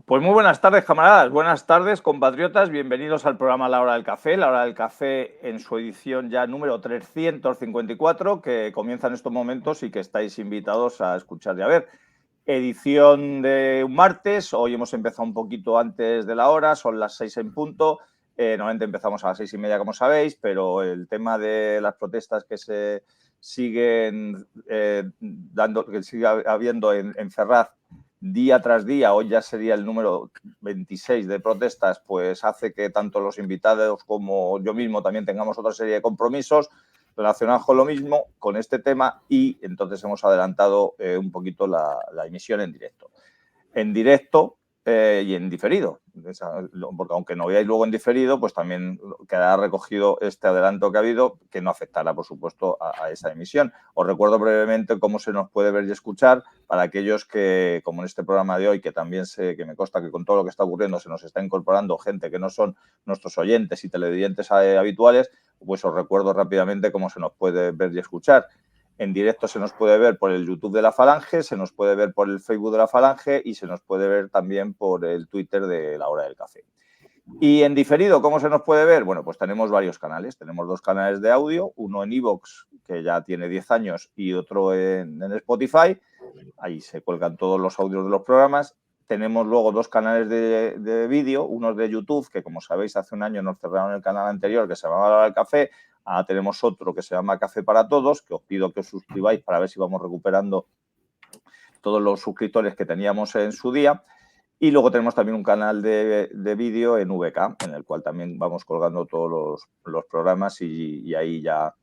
Pues muy buenas tardes, camaradas, buenas tardes, compatriotas, bienvenidos al programa La Hora del Café, La Hora del Café en su edición ya número 354, que comienza en estos momentos y que estáis invitados a escuchar y a ver. Edición de un martes, hoy hemos empezado un poquito antes de la hora, son las 6 en punto, normalmente empezamos a las 6:30 como sabéis, pero el tema de las protestas que se siguen que sigue habiendo en Ferraz día tras día, hoy ya sería el número 26 de protestas, pues hace que tanto los invitados como yo mismo también tengamos otra serie de compromisos relacionados con lo mismo, con este tema, y entonces hemos adelantado un poquito la emisión en directo. En directo y en diferido, porque aunque no veáis luego en diferido, pues también quedará recogido este adelanto que ha habido, que no afectará, por supuesto, a esa emisión. Os recuerdo brevemente cómo se nos puede ver y escuchar para aquellos que, como en este programa de hoy, que también sé que me consta que con todo lo que está ocurriendo se nos está incorporando gente que no son nuestros oyentes y televidentes habituales, pues os recuerdo rápidamente cómo se nos puede ver y escuchar. En directo se nos puede ver por el YouTube de la Falange, se nos puede ver por el Facebook de la Falange y se nos puede ver también por el Twitter de La Hora del Café. Y en diferido, ¿cómo se nos puede ver? Bueno, pues tenemos varios canales. Tenemos 2 canales de audio, uno en iVoox, que ya tiene 10 años, y otro en Spotify. Ahí se cuelgan todos los audios de los programas. Tenemos luego 2 canales de vídeo, uno de YouTube, que como sabéis hace un año nos cerraron el canal anterior que se llamaba La Hora del Café. Ahora tenemos otro que se llama Café para Todos, que os pido que os suscribáis para ver si vamos recuperando todos los suscriptores que teníamos en su día. Y luego tenemos también un canal de vídeo en VK, en el cual también vamos colgando todos los programas y ahí ya,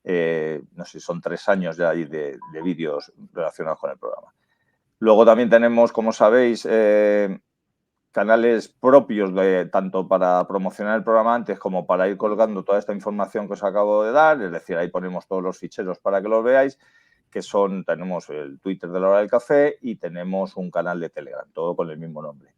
no sé, son 3 años ya ahí de vídeos relacionados con el programa. Luego también tenemos, como sabéis, canales propios tanto para promocionar el programa antes como para ir colgando toda esta información que os acabo de dar, es decir, ahí ponemos todos los ficheros para que los veáis, que tenemos el Twitter de La Hora del Café y tenemos un canal de Telegram, todo con el mismo nombre.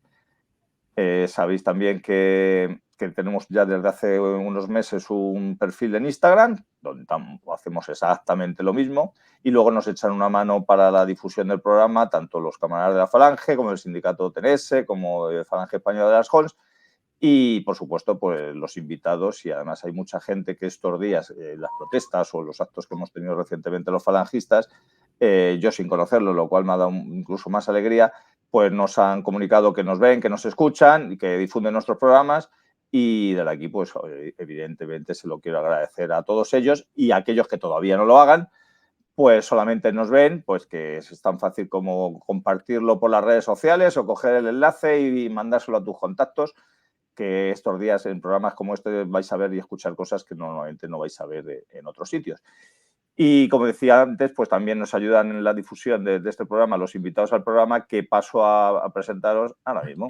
Sabéis también que tenemos ya desde hace unos meses un perfil en Instagram, donde hacemos exactamente lo mismo, y luego nos echan una mano para la difusión del programa, tanto los camaradas de la Falange, como el sindicato TNS, como el Falange Española de las Jons, y por supuesto, pues los invitados, y además hay mucha gente que estos días, las protestas o los actos que hemos tenido recientemente los falangistas, yo sin conocerlo, lo cual me ha dado incluso más alegría, pues nos han comunicado que nos ven, que nos escuchan y que difunden nuestros programas, y desde aquí, pues evidentemente se lo quiero agradecer a todos ellos, y a aquellos que todavía no lo hagan, pues solamente nos ven, pues que es tan fácil como compartirlo por las redes sociales o coger el enlace y mandárselo a tus contactos, que estos días en programas como este vais a ver y escuchar cosas que normalmente no vais a ver en otros sitios. Y como decía antes, pues también nos ayudan en la difusión de este programa los invitados al programa, que paso a presentaros ahora mismo.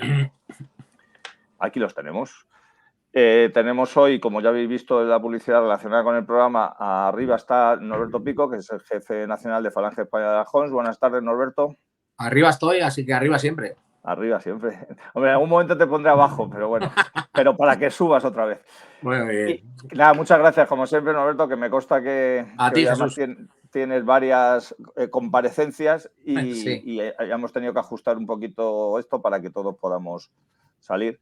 Aquí los tenemos. Tenemos hoy, como ya habéis visto en la publicidad relacionada con el programa, arriba está Norberto Pico, que es el jefe nacional de Falange Española de la Jons. Buenas tardes, Norberto. Arriba estoy, así que arriba siempre. Arriba siempre. Hombre, en algún momento te pondré abajo, pero bueno, pero para que subas otra vez. Muy bien. Y nada, muchas gracias, como siempre, Norberto, que me consta que A ti, hoy además Jesús. tienes varias comparecencias Sí. y hemos tenido que ajustar un poquito esto para que todos podamos salir.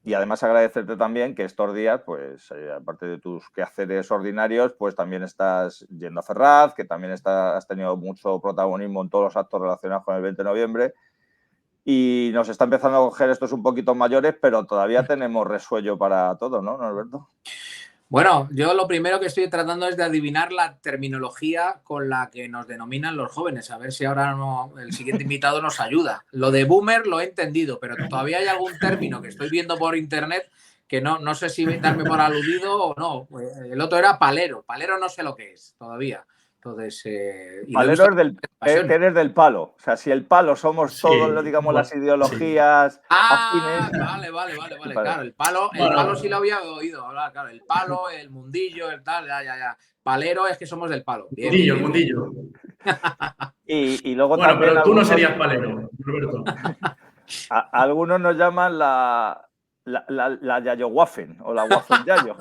Y además agradecerte también que estos días, pues aparte de tus quehaceres ordinarios, pues también estás yendo a Ferraz, que también has tenido mucho protagonismo en todos los actos relacionados con el 20 de noviembre. Y nos está empezando a coger estos un poquito mayores, pero todavía tenemos resuello para todo, ¿no, Norberto? Bueno, yo lo primero que estoy tratando es de adivinar la terminología con la que nos denominan los jóvenes, a ver si ahora el siguiente invitado nos ayuda. Lo de boomer lo he entendido, pero todavía hay algún término que estoy viendo por internet que no sé si darme por aludido o no. El otro era palero. Palero no sé lo que es todavía. Entonces, y lo he visto Palero que eres del palo. O sea, si el palo somos todos, digamos, las ideologías afines. Vale. Claro, el palo sí lo había oído hablar, claro. El palo, el mundillo, el tal, ya. Palero es que somos del palo. Bien. El mundillo. Y luego bueno, también pero tú no serías palero, Roberto. Algunos nos llaman la Yayo Waffen o la Waffen Yayo.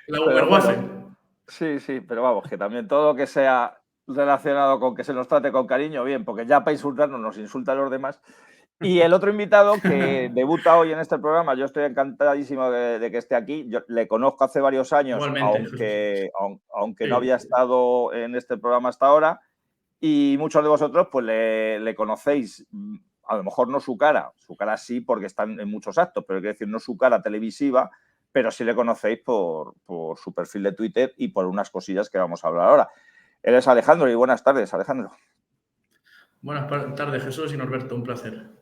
La Uberwaffen. Sí, pero vamos, que también todo lo que sea relacionado con que se nos trate con cariño, bien, porque ya para insultarnos nos insultan los demás. Y el otro invitado que debuta hoy en este programa, yo estoy encantadísimo de que esté aquí. Yo le conozco hace varios años, aunque no había estado en este programa hasta ahora. Y muchos de vosotros pues le conocéis, a lo mejor no su cara sí porque están en muchos actos, pero quiero decir, no su cara televisiva, pero sí le conocéis por su perfil de Twitter y por unas cosillas que vamos a hablar ahora. Él es Alejandro y buenas tardes, Alejandro. Buenas tardes, Jesús y Norberto, un placer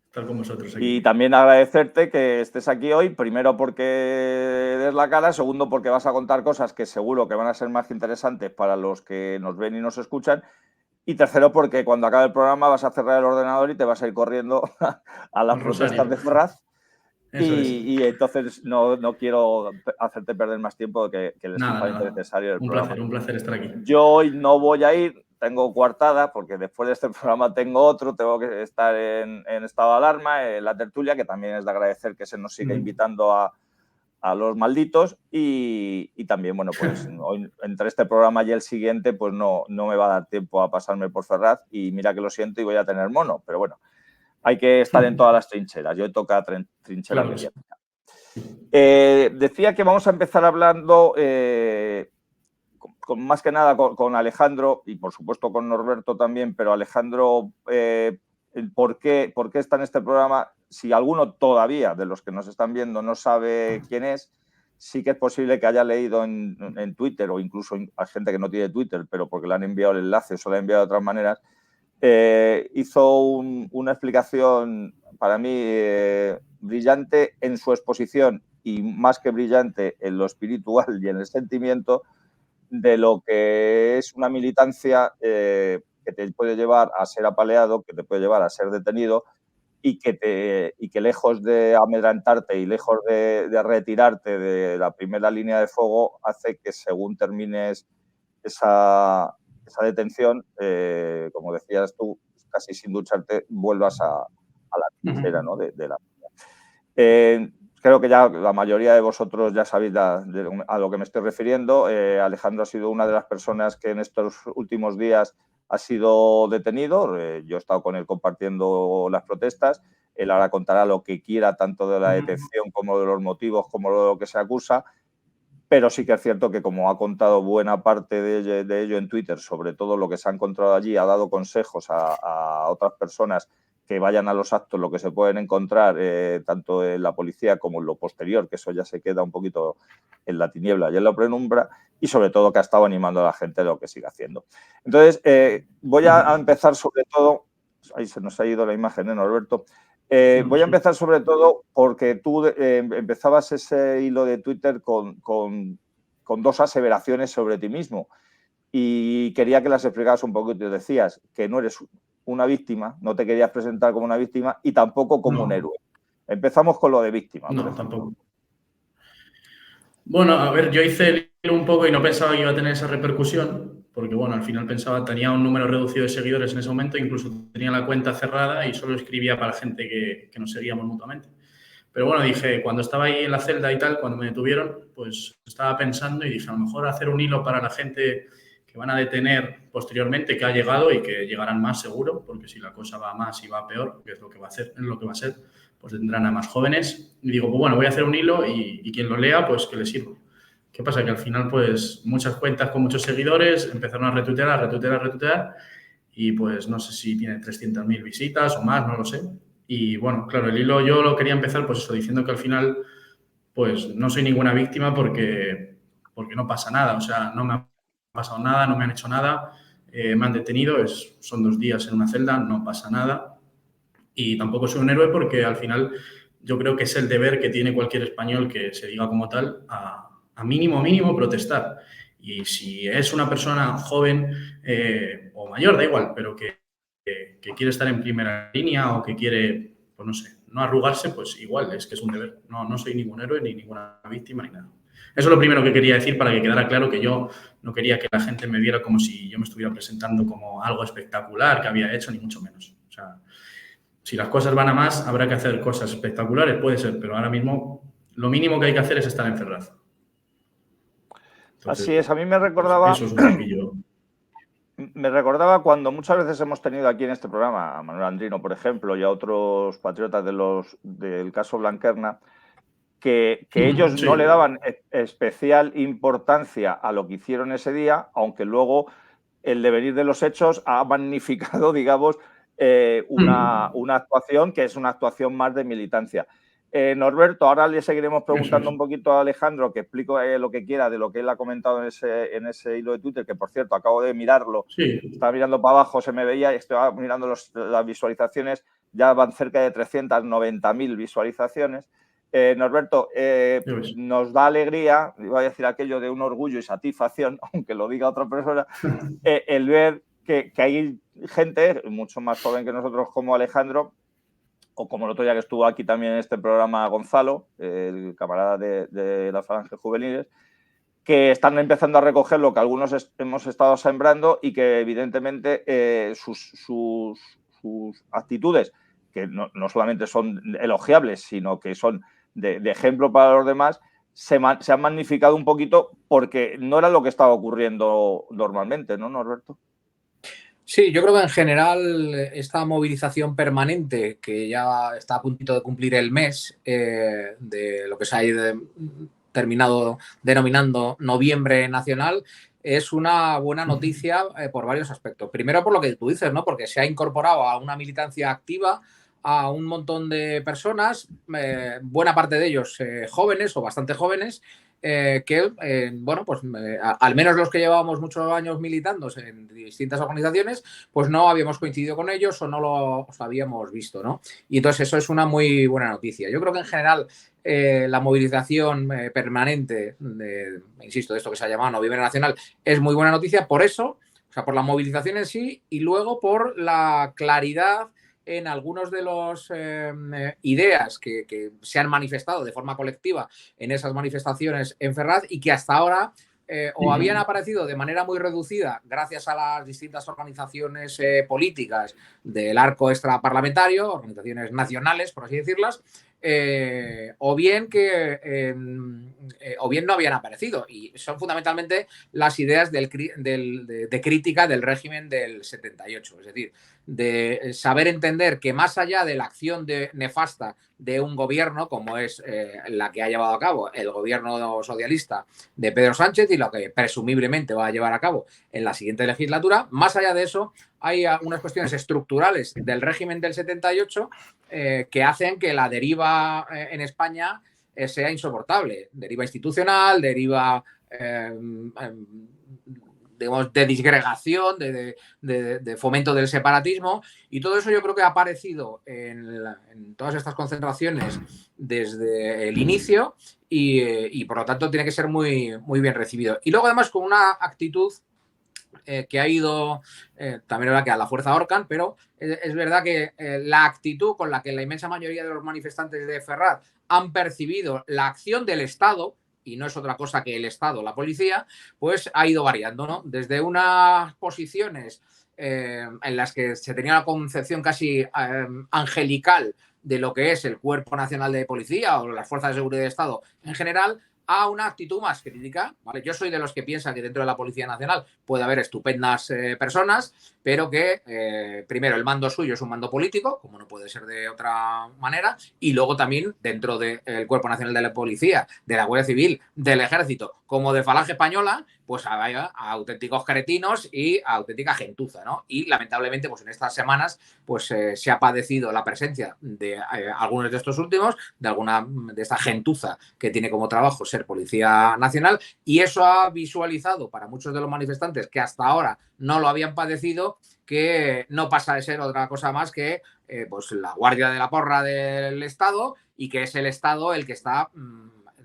estar con vosotros aquí. Y también agradecerte que estés aquí hoy, primero porque des la cara, segundo porque vas a contar cosas que seguro que van a ser más interesantes para los que nos ven y nos escuchan, y tercero porque cuando acabe el programa vas a cerrar el ordenador y te vas a ir corriendo a las protestas de Ferraz. Y entonces no quiero hacerte perder más tiempo que les parece necesario el programa. Un placer estar aquí. Yo hoy no voy a ir, tengo coartada, porque después de este programa tengo otro, tengo que estar en estado de alarma, en la tertulia, que también es de agradecer que se nos siga invitando a los malditos, y también, bueno, pues hoy, entre este programa y el siguiente, pues no me va a dar tiempo a pasarme por Ferraz, y mira que lo siento y voy a tener mono, pero bueno. Hay que estar en todas las trincheras. Yo toca trinchera mediática. Decía que vamos a empezar hablando más que nada con Alejandro y por supuesto con Norberto también, pero Alejandro, ¿por qué está en este programa? Si alguno todavía de los que nos están viendo no sabe quién es, sí que es posible que haya leído en Twitter o incluso a gente que no tiene Twitter, pero porque le han enviado el enlace o se lo han enviado de otras maneras. Hizo una explicación para mí brillante en su exposición y más que brillante en lo espiritual y en el sentimiento de lo que es una militancia que te puede llevar a ser apaleado, que te puede llevar a ser detenido y que lejos de amedrentarte y lejos de retirarte de la primera línea de fuego hace que según termines esa detención, como decías tú, casi sin ducharte, vuelvas a la trinchera, ¿no? de la vida. Creo que ya la mayoría de vosotros ya sabéis a lo que me estoy refiriendo. Alejandro ha sido una de las personas que en estos últimos días ha sido detenido. Yo he estado con él compartiendo las protestas. Él ahora contará lo que quiera, tanto de la detención como de los motivos, como de lo que se acusa. Pero sí que es cierto que, como ha contado buena parte de ello en Twitter, sobre todo lo que se ha encontrado allí, ha dado consejos a otras personas que vayan a los actos, lo que se pueden encontrar tanto en la policía como en lo posterior, que eso ya se queda un poquito en la tiniebla y en la penumbra, y sobre todo que ha estado animando a la gente de lo que sigue haciendo. Entonces, voy a empezar sobre todo, ahí se nos ha ido la imagen, Norberto. Voy a empezar sobre todo porque tú empezabas ese hilo de Twitter con dos aseveraciones sobre ti mismo y quería que las explicaras un poquito. Te decías que no eres una víctima, no te querías presentar como una víctima y tampoco como un héroe. Empezamos con lo de víctima. No, tampoco. Bueno, a ver, yo hice el hilo un poco y no pensaba que iba a tener esa repercusión, porque bueno, al final pensaba, tenía un número reducido de seguidores en ese momento, incluso tenía la cuenta cerrada y solo escribía para la gente que nos seguíamos mutuamente. Pero bueno, dije, cuando estaba ahí en la celda y tal, cuando me detuvieron, pues estaba pensando y dije, a lo mejor hacer un hilo para la gente que van a detener posteriormente, que ha llegado y que llegarán más seguro, porque si la cosa va más y va peor, que es lo que va a hacer, es lo que va a ser, pues tendrán a más jóvenes. Y digo, pues bueno, voy a hacer un hilo y quien lo lea, pues que le sirva. ¿Qué pasa? Que al final, pues muchas cuentas con muchos seguidores empezaron a retuitear y pues no sé si tiene 300.000 visitas o más, no lo sé. Y bueno, claro, el hilo yo lo quería empezar pues eso, diciendo que al final pues no soy ninguna víctima porque no pasa nada. O sea, no me ha pasado nada, no me han hecho nada, me han detenido, son 2 días en una celda, no pasa nada. Y tampoco soy un héroe porque al final yo creo que es el deber que tiene cualquier español que se diga como tal a mínimo protestar. Y si es una persona joven o mayor, da igual, pero que quiere estar en primera línea o que quiere, pues no sé, no arrugarse, pues igual, es que es un deber. No soy ningún héroe ni ninguna víctima ni nada. Eso es lo primero que quería decir para que quedara claro que yo no quería que la gente me viera como si yo me estuviera presentando como algo espectacular que había hecho, ni mucho menos. O sea, si las cosas van a más, habrá que hacer cosas espectaculares, puede ser, pero ahora mismo lo mínimo que hay que hacer es estar en Ferraz. Entonces, así es, a mí me recordaba... Eso es un poquillo. me recordaba cuando muchas veces hemos tenido aquí en este programa a Manuel Andrino, por ejemplo, y a otros patriotas del caso Blanquerna, que ellos no le Sí. daban especial importancia a lo que hicieron ese día, aunque luego el devenir de los hechos ha magnificado, digamos, una actuación que es una actuación más de militancia. Norberto, ahora le seguiremos preguntando un poquito a Alejandro, que explique lo que quiera de lo que él ha comentado en ese hilo de Twitter, que por cierto acabo de mirarlo, estaba mirando para abajo, se me veía, estaba mirando las visualizaciones, ya van cerca de 390.000 visualizaciones. Norberto, nos da alegría, iba a decir aquello de un orgullo y satisfacción, aunque lo diga otra persona, el ver que hay gente mucho más joven que nosotros como Alejandro, o como el otro día que estuvo aquí también en este programa Gonzalo, el camarada de las Falanges Juveniles, que están empezando a recoger lo que algunos hemos estado sembrando y que evidentemente sus actitudes, que no solamente son elogiables, sino que son de ejemplo para los demás, se han magnificado un poquito porque no era lo que estaba ocurriendo normalmente, ¿no, Norberto? Sí, yo creo que en general esta movilización permanente, que ya está a puntito de cumplir el mes, de lo que se ha terminado denominando Noviembre Nacional, es una buena noticia por varios aspectos. Primero por lo que tú dices, ¿no? Porque se ha incorporado a una militancia activa a un montón de personas, buena parte de ellos jóvenes o bastante jóvenes, que, bueno, pues al menos los que llevábamos muchos años militando en distintas organizaciones, pues no habíamos coincidido con ellos o no los habíamos visto, ¿no? Y entonces eso es una muy buena noticia. Yo creo que en general la movilización permanente, insisto, de esto que se ha llamado Noviembre Nacional, es muy buena noticia por eso, o sea, por la movilización en sí y luego por la claridad en algunos de los ideas que se han manifestado de forma colectiva en esas manifestaciones en Ferraz y que hasta ahora o habían aparecido de manera muy reducida gracias a las distintas organizaciones políticas del arco extraparlamentario, organizaciones nacionales, por así decirlas, o bien no habían aparecido. Y son fundamentalmente las ideas de crítica del régimen del 78. Es decir, de saber entender que más allá de la acción nefasta de un gobierno, como es la que ha llevado a cabo el gobierno socialista de Pedro Sánchez y lo que presumiblemente va a llevar a cabo en la siguiente legislatura, más allá de eso, hay unas cuestiones estructurales del régimen del 78 que hacen que la deriva en España sea insoportable. Deriva institucional, deriva digamos, de disgregación, de fomento del separatismo, y todo eso yo creo que ha aparecido en todas estas concentraciones desde el inicio y por lo tanto tiene que ser muy, muy bien recibido. Y luego además con una actitud que ha ido, también es verdad que a la fuerza ahorcan, pero es verdad que la actitud con la que la inmensa mayoría de los manifestantes de Ferraz han percibido la acción del Estado, y no es otra cosa que el Estado, la policía, pues ha ido variando, ¿no? Desde unas posiciones en las que se tenía una concepción casi angelical de lo que es el Cuerpo Nacional de Policía o las Fuerzas de Seguridad de Estado en general, a una actitud más crítica, ¿vale? Yo soy de los que piensan que dentro de la Policía Nacional puede haber estupendas personas, pero que primero el mando suyo es un mando político, como no puede ser de otra manera, y luego también dentro del Cuerpo Nacional de la Policía, de la Guardia Civil, del Ejército, como de Falange Española, pues hay auténticos cretinos y auténtica gentuza, ¿no? Y lamentablemente, pues en estas semanas, pues se ha padecido la presencia de algunos de estos últimos, de alguna de esta gentuza que tiene como trabajo ser Policía Nacional, y eso ha visualizado para muchos de los manifestantes que hasta ahora no lo habían padecido, que no pasa de ser otra cosa más que pues la guardia de la porra del Estado, y que es el Estado el que está,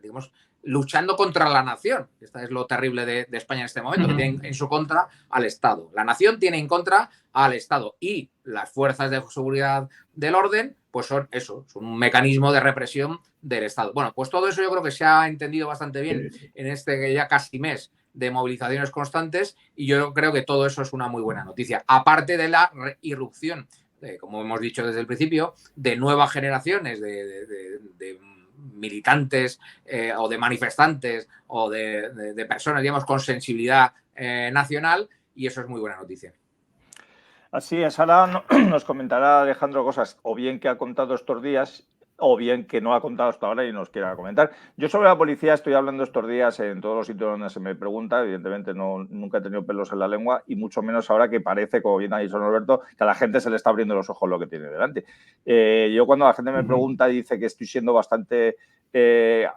digamos, luchando contra la nación. Esta es lo terrible de España en este momento, que tiene en su contra al Estado. La nación tiene en contra al Estado, y las fuerzas de seguridad del orden pues son eso, son un mecanismo de represión del Estado. Bueno, pues todo eso yo creo que se ha entendido bastante bien en este ya casi mes de movilizaciones constantes, y yo creo que todo eso es una muy buena noticia. Aparte de la irrupción, como hemos dicho desde el principio, de nuevas generaciones de militantes o de manifestantes o de personas, digamos, con sensibilidad nacional, y eso es muy buena noticia. Así es, ahora nos comentará Alejandro cosas o bien que ha contado estos días o bien que no ha contado hasta ahora y nos quiera comentar. Yo sobre la policía estoy hablando estos días en todos los sitios donde se me pregunta, evidentemente nunca he tenido pelos en la lengua y mucho menos ahora que parece, como bien ha dicho Norberto, que a la gente se le está abriendo los ojos lo que tiene delante. Yo cuando la gente me pregunta y dice que estoy siendo bastante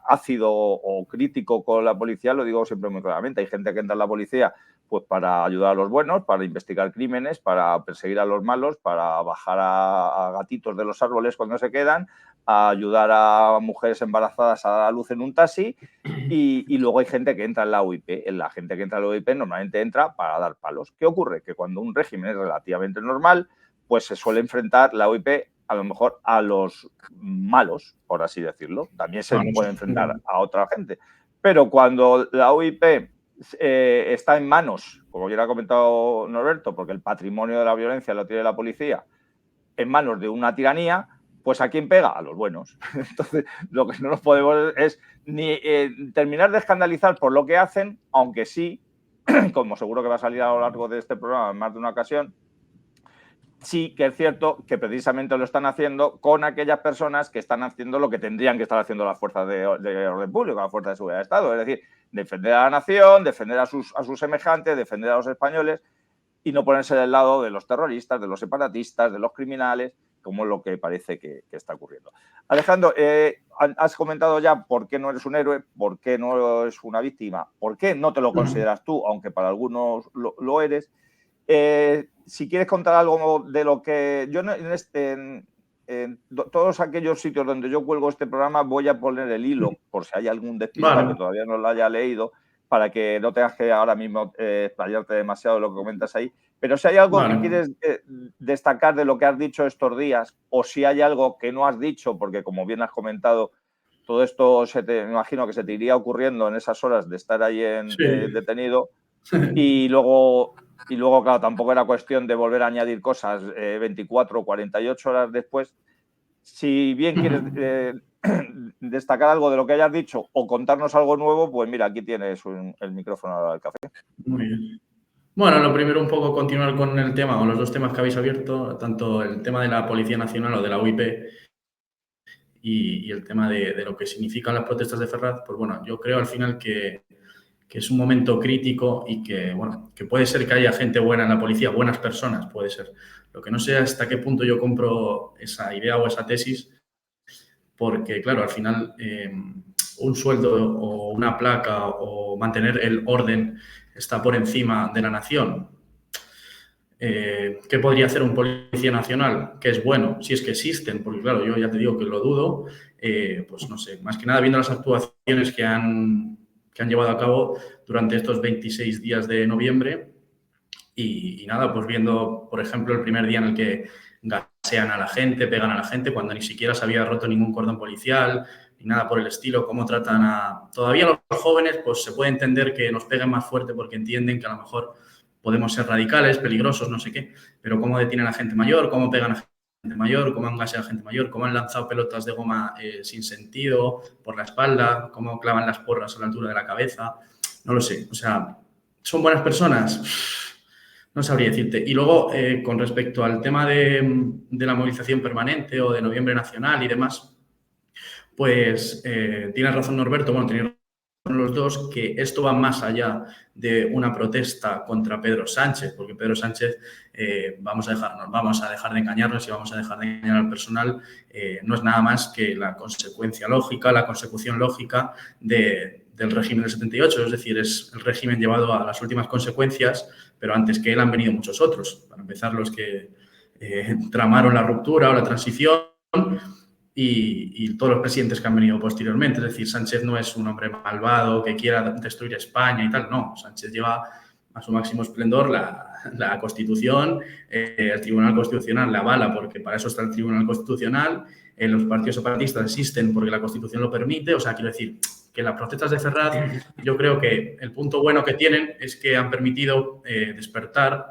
ácido o crítico con la policía, lo digo siempre muy claramente. Hay gente que entra en la policía pues para ayudar a los buenos, para investigar crímenes, para perseguir a los malos, para bajar a gatitos de los árboles cuando se quedan, a ayudar a mujeres embarazadas a dar a luz en un taxi y luego hay gente que entra en la UIP. La gente que entra en la UIP normalmente entra para dar palos. ¿Qué ocurre? Que cuando un régimen es relativamente normal, pues se suele enfrentar la UIP a lo mejor a los malos, por así decirlo. También se puede enfrentar a otra gente. Pero cuando la UIP está en manos, como ya ha comentado Norberto, porque el patrimonio de la violencia lo tiene la policía, en manos de una tiranía, pues ¿a quién pega? A los buenos. Entonces, lo que no nos podemos es ni terminar de escandalizar por lo que hacen, aunque sí, como seguro que va a salir a lo largo de este programa en más de una ocasión, sí que es cierto que precisamente lo están haciendo con aquellas personas que están haciendo lo que tendrían que estar haciendo las fuerzas de orden público, las fuerzas de seguridad de Estado, es decir, defender a la nación, defender a sus semejantes, defender a los españoles y no ponerse del lado de los terroristas, de los separatistas, de los criminales, como lo que parece que está ocurriendo. Alejandro, has comentado ya por qué no eres un héroe, por qué no eres una víctima, por qué no te lo consideras tú, aunque para algunos lo eres. Si quieres contar algo de lo que yo en todos aquellos sitios donde yo cuelgo este programa voy a poner el hilo por si hay algún despistado que todavía no lo haya leído para que no tengas que ahora mismo explayarte demasiado de lo que comentas ahí. Pero si hay algo que quieres destacar de lo que has dicho estos días o si hay algo que no has dicho, porque como bien has comentado, todo esto me imagino que se te iría ocurriendo en esas horas de estar ahí detenido y luego, claro, tampoco era cuestión de volver a añadir cosas 24 o 48 horas después. Si bien quieres destacar algo de lo que hayas dicho o contarnos algo nuevo, pues mira, aquí tienes el micrófono del café. Muy bien. Bueno, lo primero un poco continuar con el tema, o los dos temas que habéis abierto, tanto el tema de la Policía Nacional o de la UIP y el tema de lo que significan las protestas de Ferraz. Pues bueno, yo creo al final que es un momento crítico y que, bueno, que puede ser que haya gente buena en la policía, buenas personas, puede ser. Lo que no sé hasta qué punto yo compro esa idea o esa tesis, porque, claro, al final un sueldo o una placa o mantener el orden está por encima de la nación. ¿Qué podría hacer un policía nacional? Que es bueno, si es que existen, porque claro, yo ya te digo que lo dudo, pues no sé, más que nada viendo las actuaciones que han llevado a cabo durante estos 26 días de noviembre y nada, pues viendo, por ejemplo, el primer día en el que gasean a la gente, pegan a la gente, cuando ni siquiera se había roto ningún cordón policial, ni nada por el estilo, cómo tratan a... Todavía los jóvenes, pues se puede entender que nos peguen más fuerte porque entienden que a lo mejor podemos ser radicales, peligrosos, no sé qué, pero cómo detienen a gente mayor, cómo pegan a gente mayor, cómo han gaseado a gente mayor, cómo han lanzado pelotas de goma sin sentido por la espalda, cómo clavan las porras a la altura de la cabeza, no lo sé, o sea, ¿son buenas personas? No sabría decirte. Y luego, con respecto al tema de la movilización permanente o de Noviembre Nacional y demás, pues tienes razón Norberto, bueno, tenéis razón los dos, que esto va más allá de una protesta contra Pedro Sánchez, porque Pedro Sánchez, vamos a dejar de engañarnos y vamos a dejar de engañar al personal, no es nada más que la consecuencia lógica, la consecución lógica del régimen del 78, es decir, es el régimen llevado a las últimas consecuencias, pero antes que él han venido muchos otros. Para empezar, los que tramaron la ruptura o la transición y todos los presidentes que han venido posteriormente. Es decir, Sánchez no es un hombre malvado que quiera destruir España y tal, no. Sánchez lleva a su máximo esplendor la Constitución, el Tribunal Constitucional la avala porque para eso está el Tribunal Constitucional, los partidos separatistas existen porque la Constitución lo permite, o sea, quiero decir que las protestas de Ferraz, yo creo que el punto bueno que tienen es que han permitido despertar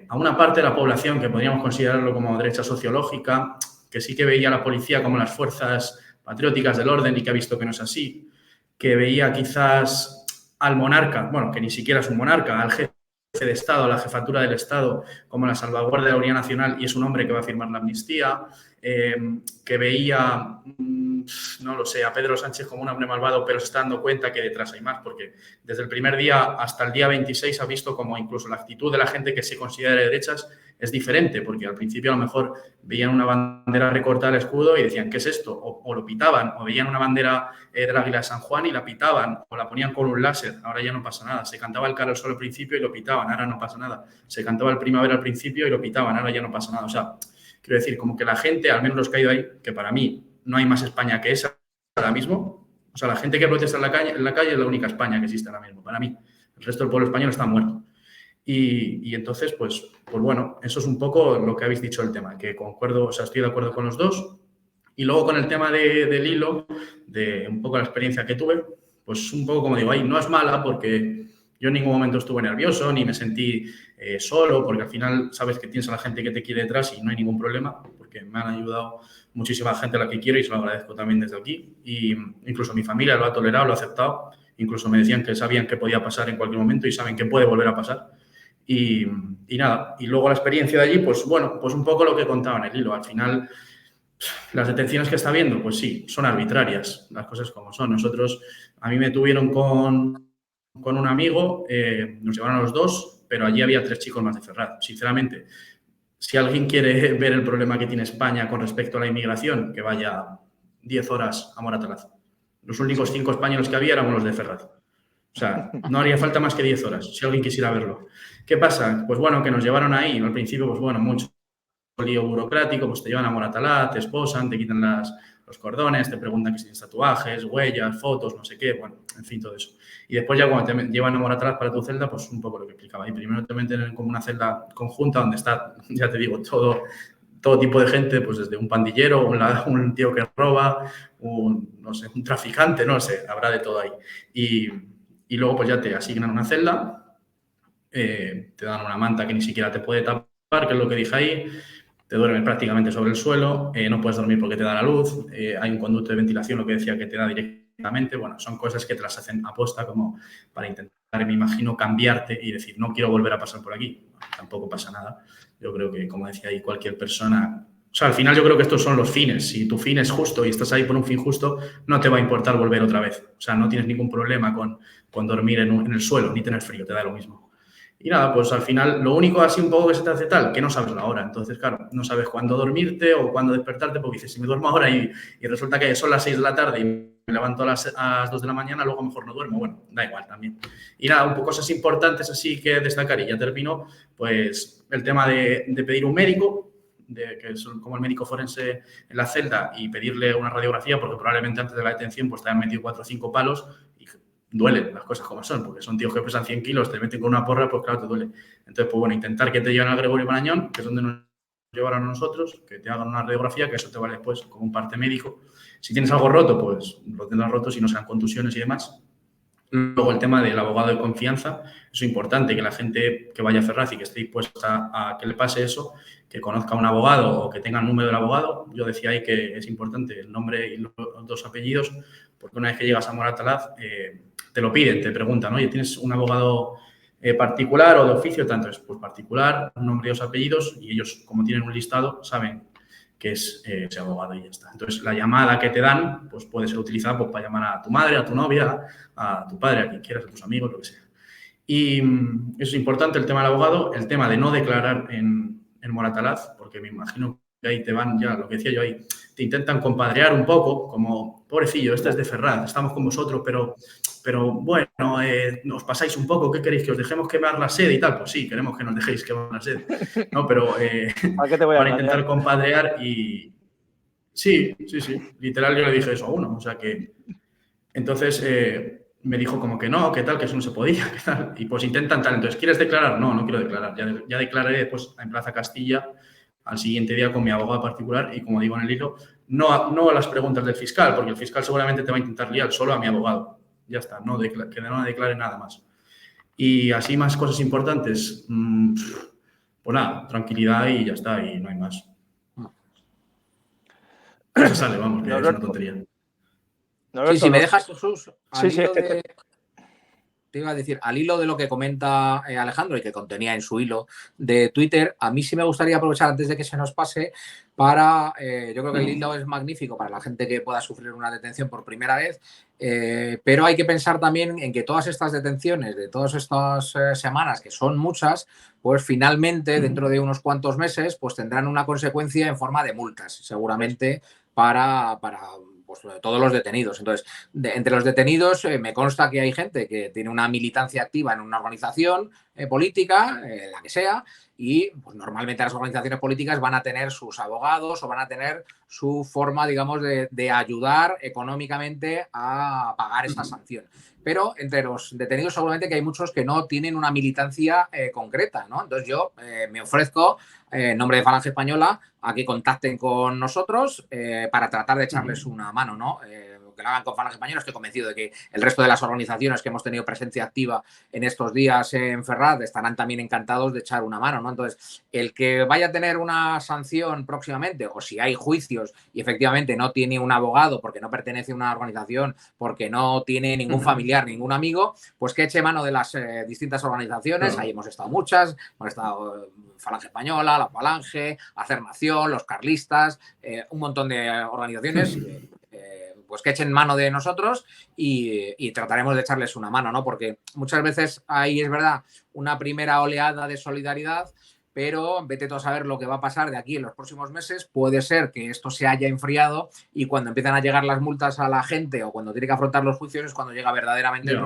a una parte de la población que podríamos considerarlo como derecha sociológica, que sí que veía a la policía como las fuerzas patrióticas del orden y que ha visto que no es así, que veía quizás al monarca, bueno, que ni siquiera es un monarca, al jefe de Estado, a la jefatura del Estado, como la salvaguardia de la unidad nacional, y es un hombre que va a firmar la amnistía, que veía, no lo sé, a Pedro Sánchez como un hombre malvado, pero se está dando cuenta que detrás hay más, porque desde el primer día hasta el día 26 ha visto como incluso la actitud de la gente que se considera de derechas es diferente, porque al principio a lo mejor veían una bandera recortada al escudo y decían, ¿qué es esto? O lo pitaban, o veían una bandera del Águila de San Juan y la pitaban, o la ponían con un láser, ahora ya no pasa nada. Se cantaba el Cara al Sol al principio y lo pitaban, ahora no pasa nada. Se cantaba el Primavera al principio y lo pitaban, ahora ya no pasa nada. O sea, quiero decir, como que la gente, al menos los que ha ido ahí, que para mí no hay más España que esa ahora mismo, o sea, la gente que protesta en la calle es la única España que existe ahora mismo, para mí. El resto del pueblo español está muerto. Y entonces, pues bueno, eso es un poco lo que habéis dicho del tema, que concuerdo, o sea, estoy de acuerdo con los dos. Y luego con el tema del hilo, de un poco la experiencia que tuve, pues un poco como digo, ahí no es mala porque yo en ningún momento estuve nervioso ni me sentí solo, porque al final sabes que tienes a la gente que te quiere detrás y no hay ningún problema, porque me han ayudado muchísima gente a la que quiero y se lo agradezco también desde aquí. Y incluso mi familia lo ha tolerado, lo ha aceptado. Incluso me decían que sabían que podía pasar en cualquier momento y saben que puede volver a pasar. Y nada, y luego la experiencia de allí, pues bueno, pues un poco lo que contaba en el hilo. Al final, las detenciones que está viendo, pues sí, son arbitrarias, las cosas como son. A mí me tuvieron con un amigo, nos llevaron a los dos, pero allí había 3 chicos más de Ferraz. Sinceramente, si alguien quiere ver el problema que tiene España con respecto a la inmigración, que vaya 10 horas a Moratalaz. Los únicos 5 españoles que había éramos los de Ferraz. O sea, no haría falta más que 10 horas, si alguien quisiera verlo. ¿Qué pasa? Pues bueno, que nos llevaron ahí, al principio, pues bueno, mucho lío burocrático, pues te llevan a Moratalaz, te esposan, te quitan los cordones, te preguntan que si tienes tatuajes, huellas, fotos, no sé qué, bueno, en fin, todo eso. Y después ya cuando te llevan a Moratalaz para tu celda, pues un poco lo que explicaba ahí. Primero te meten como una celda conjunta donde está, ya te digo, todo tipo de gente, pues desde un pandillero, un tío que roba, no sé, un traficante, no sé, habrá de todo ahí. Y luego pues ya te asignan una celda, te dan una manta que ni siquiera te puede tapar, que es lo que dije ahí, te duermes prácticamente sobre el suelo, no puedes dormir porque te da la luz, hay un conducto de ventilación, lo que decía, que te da directamente. Bueno, son cosas que te las hacen aposta como para intentar, me imagino, cambiarte y decir, no quiero volver a pasar por aquí. Bueno, tampoco pasa nada. Yo creo que, como decía ahí, cualquier persona... O sea, al final yo creo que estos son los fines. Si tu fin es justo y estás ahí por un fin justo, no te va a importar volver otra vez. O sea, no tienes ningún problema con dormir en el suelo, ni tener frío, te da lo mismo. Y nada, pues al final lo único así un poco que se te hace tal, que no sabes la hora. Entonces, claro, no sabes cuándo dormirte o cuándo despertarte, porque dices, si me duermo ahora y resulta que son las 6 de la tarde y me levanto a las 2 de la mañana, luego mejor no duermo. Bueno, da igual también. Y nada, un poco cosas importantes así que destacar y ya termino, pues el tema de pedir un médico, que es como el médico forense en la celda, y pedirle una radiografía, porque probablemente antes de la detención pues te han metido 4 o 5 palos y duelen las cosas como son, porque son tíos que pesan 100 kilos, te meten con una porra, pues claro, te duele. Entonces, pues bueno, intentar que te lleven al Gregorio Marañón, que es donde nos llevaron a nosotros, que te hagan una radiografía, que eso te vale después como un parte médico. Si tienes algo roto, pues lo tendrás roto, si no sean contusiones y demás. Luego el tema del abogado de confianza, eso es importante, que la gente que vaya a Ferraz y que esté dispuesta a que le pase eso, que conozca a un abogado o que tenga el número del abogado. Yo decía ahí que es importante el nombre y los 2 apellidos, porque una vez que llegas a Moratalaz, te lo piden, te preguntan, oye, ¿tienes un abogado particular o de oficio? Tanto es pues particular, un nombre y 2 apellidos, y ellos, como tienen un listado, saben que es ese abogado y ya está. Entonces, la llamada que te dan pues puede ser utilizada pues, para llamar a tu madre, a tu novia, a tu padre, a quien quieras, a tus amigos, lo que sea. Y eso es importante, el tema del abogado, el tema de no declarar en Moratalaz, porque me imagino que ahí te van ya, lo que decía yo ahí, te intentan compadrear un poco, como, pobrecillo, este es de Ferraz, estamos con vosotros, pero bueno, os pasáis un poco, ¿qué queréis? ¿Que os dejemos quemar la sede y tal? Pues sí, queremos que nos dejéis quemar la sede, ¿no? Pero ¿A qué te voy a para intentar compadrear y... Sí, literal yo le dije eso a uno, o sea que... Entonces me dijo como que no, que tal, que eso no se podía, que tal, y pues intentan tal. Entonces, ¿quieres declarar? No, no quiero declarar, ya declararé después en Plaza Castilla al siguiente día con mi abogado particular y, como digo en el hilo, no a las preguntas del fiscal, porque el fiscal seguramente te va a intentar liar, solo a mi abogado. Ya está, que no declare nada más. Y así más cosas importantes, pues nada, tranquilidad y ya está, y no hay más. Eso sale, vamos, que es una tontería. Sí, si me dejas, Jesús, Sí, te iba a decir, al hilo de lo que comenta Alejandro y que contenía en su hilo de Twitter, a mí sí me gustaría aprovechar antes de que se nos pase para, yo creo que el hilo es magnífico para la gente que pueda sufrir una detención por primera vez, pero hay que pensar también en que todas estas detenciones de todas estas semanas, que son muchas, pues finalmente dentro de unos cuantos meses pues tendrán una consecuencia en forma de multas, seguramente para pues, todos los detenidos. Entonces, entre los detenidos me consta que hay gente que tiene una militancia activa en una organización política, la que sea, y pues, normalmente las organizaciones políticas van a tener sus abogados o van a tener su forma, digamos, de ayudar económicamente a pagar esta sanción. Pero entre los detenidos seguramente que hay muchos que no tienen una militancia concreta, ¿no? Entonces yo me ofrezco en nombre de Falange Española a que contacten con nosotros para tratar de echarles una mano, ¿no? Que lo hagan con Falange Española. Estoy convencido de que el resto de las organizaciones que hemos tenido presencia activa en estos días en Ferraz estarán también encantados de echar una mano, ¿no? Entonces, el que vaya a tener una sanción próximamente o si hay juicios y efectivamente no tiene un abogado porque no pertenece a una organización, porque no tiene ningún familiar, ningún amigo, pues que eche mano de las distintas organizaciones. Ahí hemos estado muchas, hemos estado Falange Española, la Falange, Hacer Nación, los carlistas, un montón de organizaciones pues que echen mano de nosotros y trataremos de echarles una mano, ¿no? Porque muchas veces ahí es verdad una primera oleada de solidaridad, pero vete tú a saber lo que va a pasar de aquí en los próximos meses. Puede ser que esto se haya enfriado y cuando empiezan a llegar las multas a la gente o cuando tiene que afrontar los juicios es cuando llega verdaderamente el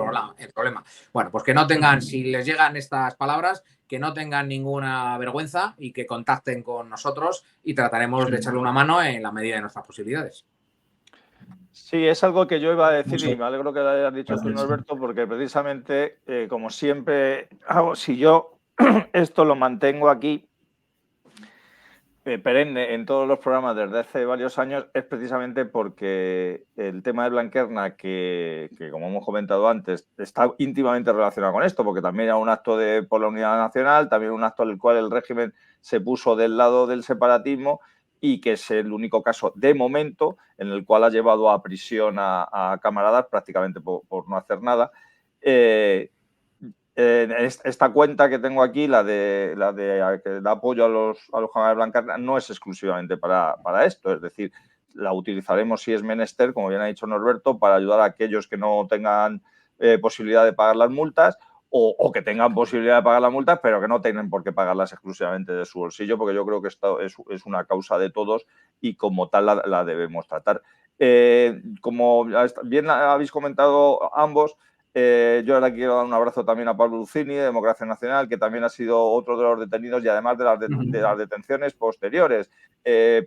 problema. Bueno, pues que no tengan, si les llegan estas palabras, que no tengan ninguna vergüenza y que contacten con nosotros y trataremos de echarle una mano en la medida de nuestras posibilidades. Sí, es algo que yo iba a decir y me alegro que lo hayas dicho tú, Norberto, porque precisamente, como siempre hago, si yo esto lo mantengo aquí perenne en todos los programas desde hace varios años, es precisamente porque el tema de Blanquerna, que como hemos comentado antes, está íntimamente relacionado con esto, porque también era un acto por la unidad nacional, también un acto en el cual el régimen se puso del lado del separatismo y que es el único caso de momento en el cual ha llevado a prisión a camaradas prácticamente por no hacer nada. Esta cuenta que tengo aquí, la de que da apoyo a los camaradas Blanquerna, no es exclusivamente para esto, es decir, la utilizaremos si es menester, como bien ha dicho Norberto, para ayudar a aquellos que no tengan posibilidad de pagar las multas o que tengan posibilidad de pagar las multas, pero que no tienen por qué pagarlas exclusivamente de su bolsillo, porque yo creo que esto es una causa de todos y como tal la debemos tratar. Como bien habéis comentado ambos, yo ahora quiero dar un abrazo también a Pablo Lucini, de Democracia Nacional, que también ha sido otro de los detenidos y además de las detenciones posteriores.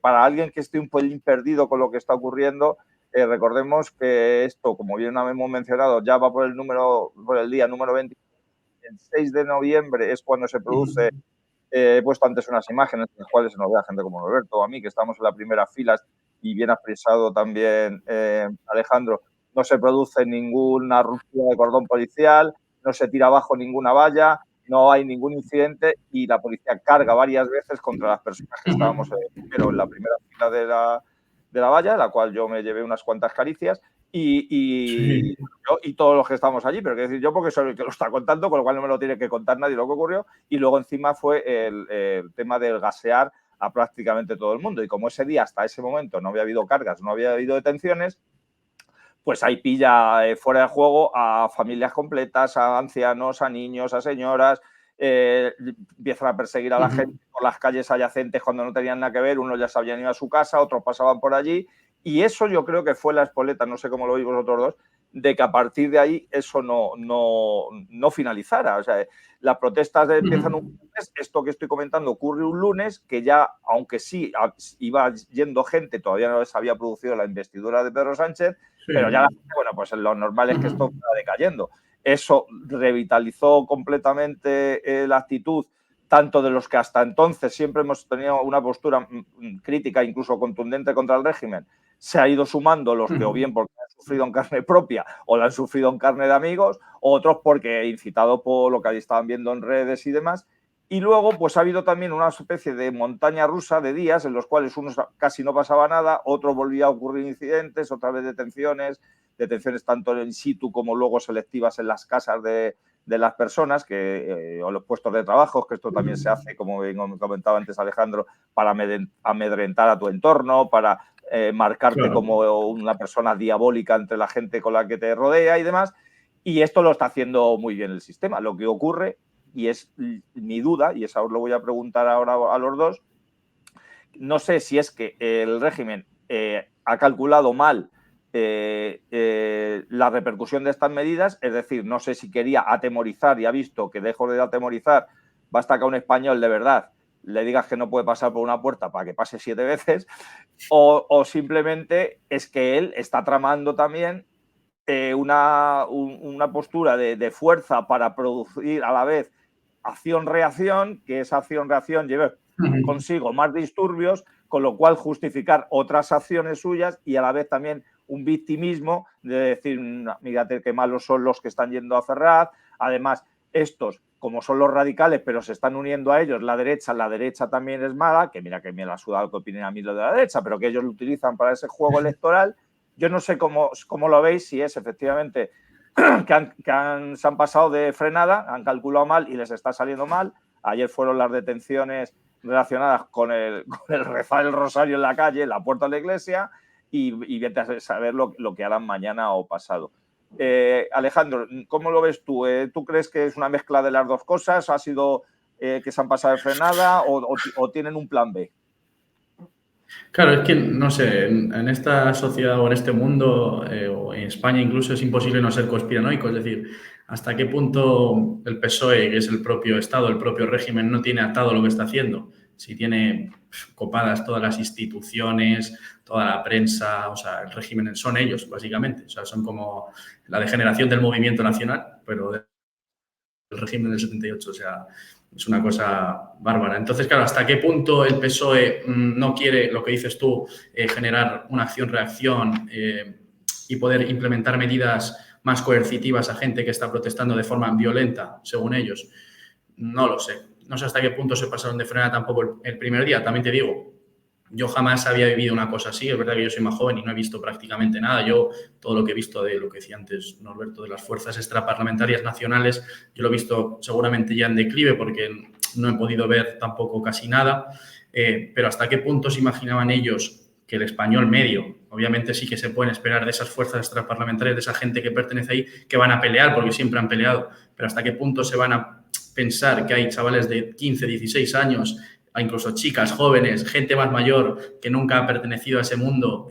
Para alguien que esté un pelín perdido con lo que está ocurriendo, recordemos que esto, como bien hemos mencionado, ya va por el día número 20. El 6 de noviembre es cuando se produce, he puesto antes unas imágenes en las cuales se nos ve a gente como Roberto o a mí, que estamos en la primera fila y bien expresado también Alejandro, no se produce ninguna ruptura de cordón policial, no se tira abajo ninguna valla, no hay ningún incidente y la policía carga varias veces contra las personas que estábamos primero en la primera fila de la valla, la cual yo me llevé unas cuantas caricias y todos los que estamos allí, pero quiero decir yo porque soy el que lo está contando, con lo cual no me lo tiene que contar nadie lo que ocurrió, y luego encima fue el tema del gasear a prácticamente todo el mundo, y como ese día hasta ese momento no había habido cargas, no había habido detenciones, pues ahí pilla fuera de juego a familias completas, a ancianos, a niños, a señoras, empiezan a perseguir a la gente por las calles adyacentes cuando no tenían nada que ver, unos ya se habían ido a su casa, otros pasaban por allí, y eso yo creo que fue la espoleta, no sé cómo lo veis vosotros dos, de que a partir de ahí eso no finalizara. O sea, las protestas empiezan un lunes, esto que estoy comentando ocurre un lunes, que ya, aunque sí iba yendo gente, todavía no se había producido la investidura de Pedro Sánchez, pero ya la gente, bueno, pues lo normal es que esto fuera decayendo. Eso revitalizó completamente la actitud tanto de los que hasta entonces siempre hemos tenido una postura crítica, incluso contundente contra el régimen, se ha ido sumando los que o bien porque han sufrido en carne propia o la han sufrido en carne de amigos, o otros porque incitado por lo que ahí estaban viendo en redes y demás. Y luego pues ha habido también una especie de montaña rusa de días en los cuales unos casi no pasaba nada, otros volvía a ocurrir incidentes, otra vez detenciones, detenciones tanto in situ como luego selectivas en las casas de las personas o los puestos de trabajo, que esto también se hace, como bien comentaba antes Alejandro, para amedrentar a tu entorno, para marcarte como una persona diabólica entre la gente con la que te rodea y demás. Y esto lo está haciendo muy bien el sistema. Lo que ocurre, y es mi duda, y esa os lo voy a preguntar ahora a los dos, no sé si es que el régimen ha calculado mal la repercusión de estas medidas, es decir, no sé si quería atemorizar y ha visto que dejo de atemorizar, basta que a un español de verdad le digas que no puede pasar por una puerta para que pase 7 veces, o simplemente es que él está tramando también una postura de fuerza para producir a la vez acción-reacción, que esa acción-reacción lleve consigo más disturbios, con lo cual justificar otras acciones suyas y a la vez también un victimismo de decir, mírate qué malos son los que están yendo a Ferraz. Además, estos, como son los radicales, pero se están uniendo a ellos, la derecha también es mala, que mira que me la ha sudado que opinen a mí lo de la derecha, pero que ellos lo utilizan para ese juego electoral. Yo no sé cómo lo veis, si es efectivamente que se han pasado de frenada, han calculado mal y les está saliendo mal. Ayer fueron las detenciones relacionadas con el rezar el rosario en la calle, en la puerta de la iglesia, y vete a saber lo que harán mañana o pasado. Alejandro, ¿cómo lo ves tú? ¿Tú crees que es una mezcla de las dos cosas? ¿Ha sido que se han pasado de frenada o tienen un plan B? Claro, es que, no sé, en esta sociedad o en este mundo, o en España incluso, es imposible no ser conspiranoico. Es decir, hasta qué punto el PSOE, que es el propio Estado, el propio régimen, no tiene atado lo que está haciendo. Si tiene copadas todas las instituciones, toda la prensa, o sea, el régimen son ellos, básicamente. O sea, son como la degeneración del movimiento nacional, pero del régimen del 78, o sea, es una cosa bárbara. Entonces, claro, ¿hasta qué punto el PSOE no quiere, lo que dices tú, generar una acción-reacción y poder implementar medidas más coercitivas a gente que está protestando de forma violenta, según ellos? No lo sé. No sé hasta qué punto se pasaron de frenada tampoco el primer día. También te digo, yo jamás había vivido una cosa así. Es verdad que yo soy más joven y no he visto prácticamente nada. Yo, todo lo que he visto de lo que decía antes Norberto, de las fuerzas extraparlamentarias nacionales, yo lo he visto seguramente ya en declive porque no he podido ver tampoco casi nada. Pero hasta qué punto se imaginaban ellos que el español medio, obviamente sí que se pueden esperar de esas fuerzas extraparlamentarias, de esa gente que pertenece ahí, que van a pelear, porque siempre han peleado, pero hasta qué punto se van a pensar que hay chavales de 15, 16 años, incluso chicas jóvenes, gente más mayor que nunca ha pertenecido a ese mundo,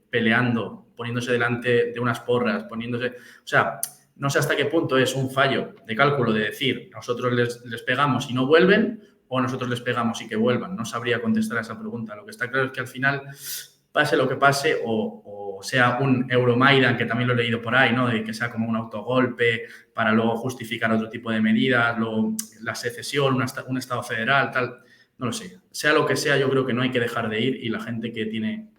peleando, poniéndose delante de unas porras, poniéndose... O sea, no sé hasta qué punto es un fallo de cálculo de decir nosotros les pegamos y no vuelven o nosotros les pegamos y que vuelvan. No sabría contestar a esa pregunta. Lo que está claro es que al final, pase lo que pase, o sea un Euromaidan, que también lo he leído por ahí, ¿no? De que sea como un autogolpe para luego justificar otro tipo de medidas, luego la secesión, un Estado federal, tal... No lo sé. Sea lo que sea, yo creo que no hay que dejar de ir y la gente que tiene,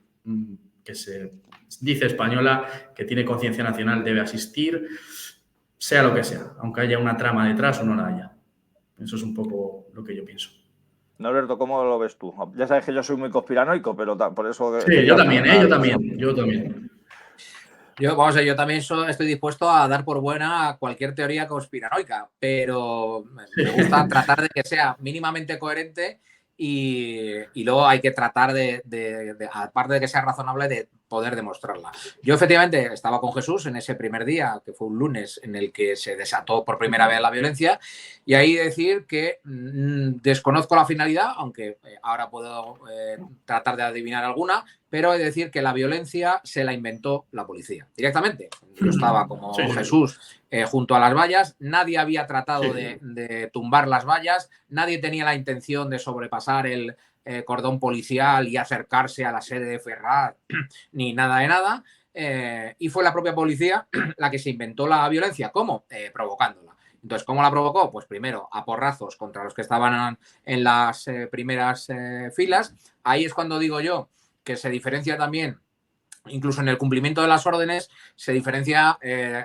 que se dice española, que tiene conciencia nacional, debe asistir, sea lo que sea, aunque haya una trama detrás o no la haya. Eso es un poco lo que yo pienso. Norberto, ¿cómo lo ves tú? Ya sabes que yo soy muy conspiranoico, pero por eso... Sí, yo también. Yo también estoy dispuesto a dar por buena cualquier teoría conspiranoica, pero me gusta tratar de que sea mínimamente coherente y luego hay que tratar aparte de que sea razonable, de poder demostrarla. Yo efectivamente estaba con Jesús en ese primer día, que fue un lunes, en el que se desató por primera vez la violencia, y ahí decir que desconozco la finalidad, aunque ahora puedo tratar de adivinar alguna, pero he de decir que la violencia se la inventó la policía directamente. Yo estaba como Jesús junto a las vallas, nadie había tratado de tumbar las vallas, nadie tenía la intención de sobrepasar el cordón policial y acercarse a la sede de Ferraz, ni nada de nada, y fue la propia policía la que se inventó la violencia. ¿Cómo? Provocándola. Entonces, ¿cómo la provocó? Pues primero a porrazos contra los que estaban en las primeras filas. Ahí es cuando digo yo que se diferencia también, incluso en el cumplimiento de las órdenes, se diferencia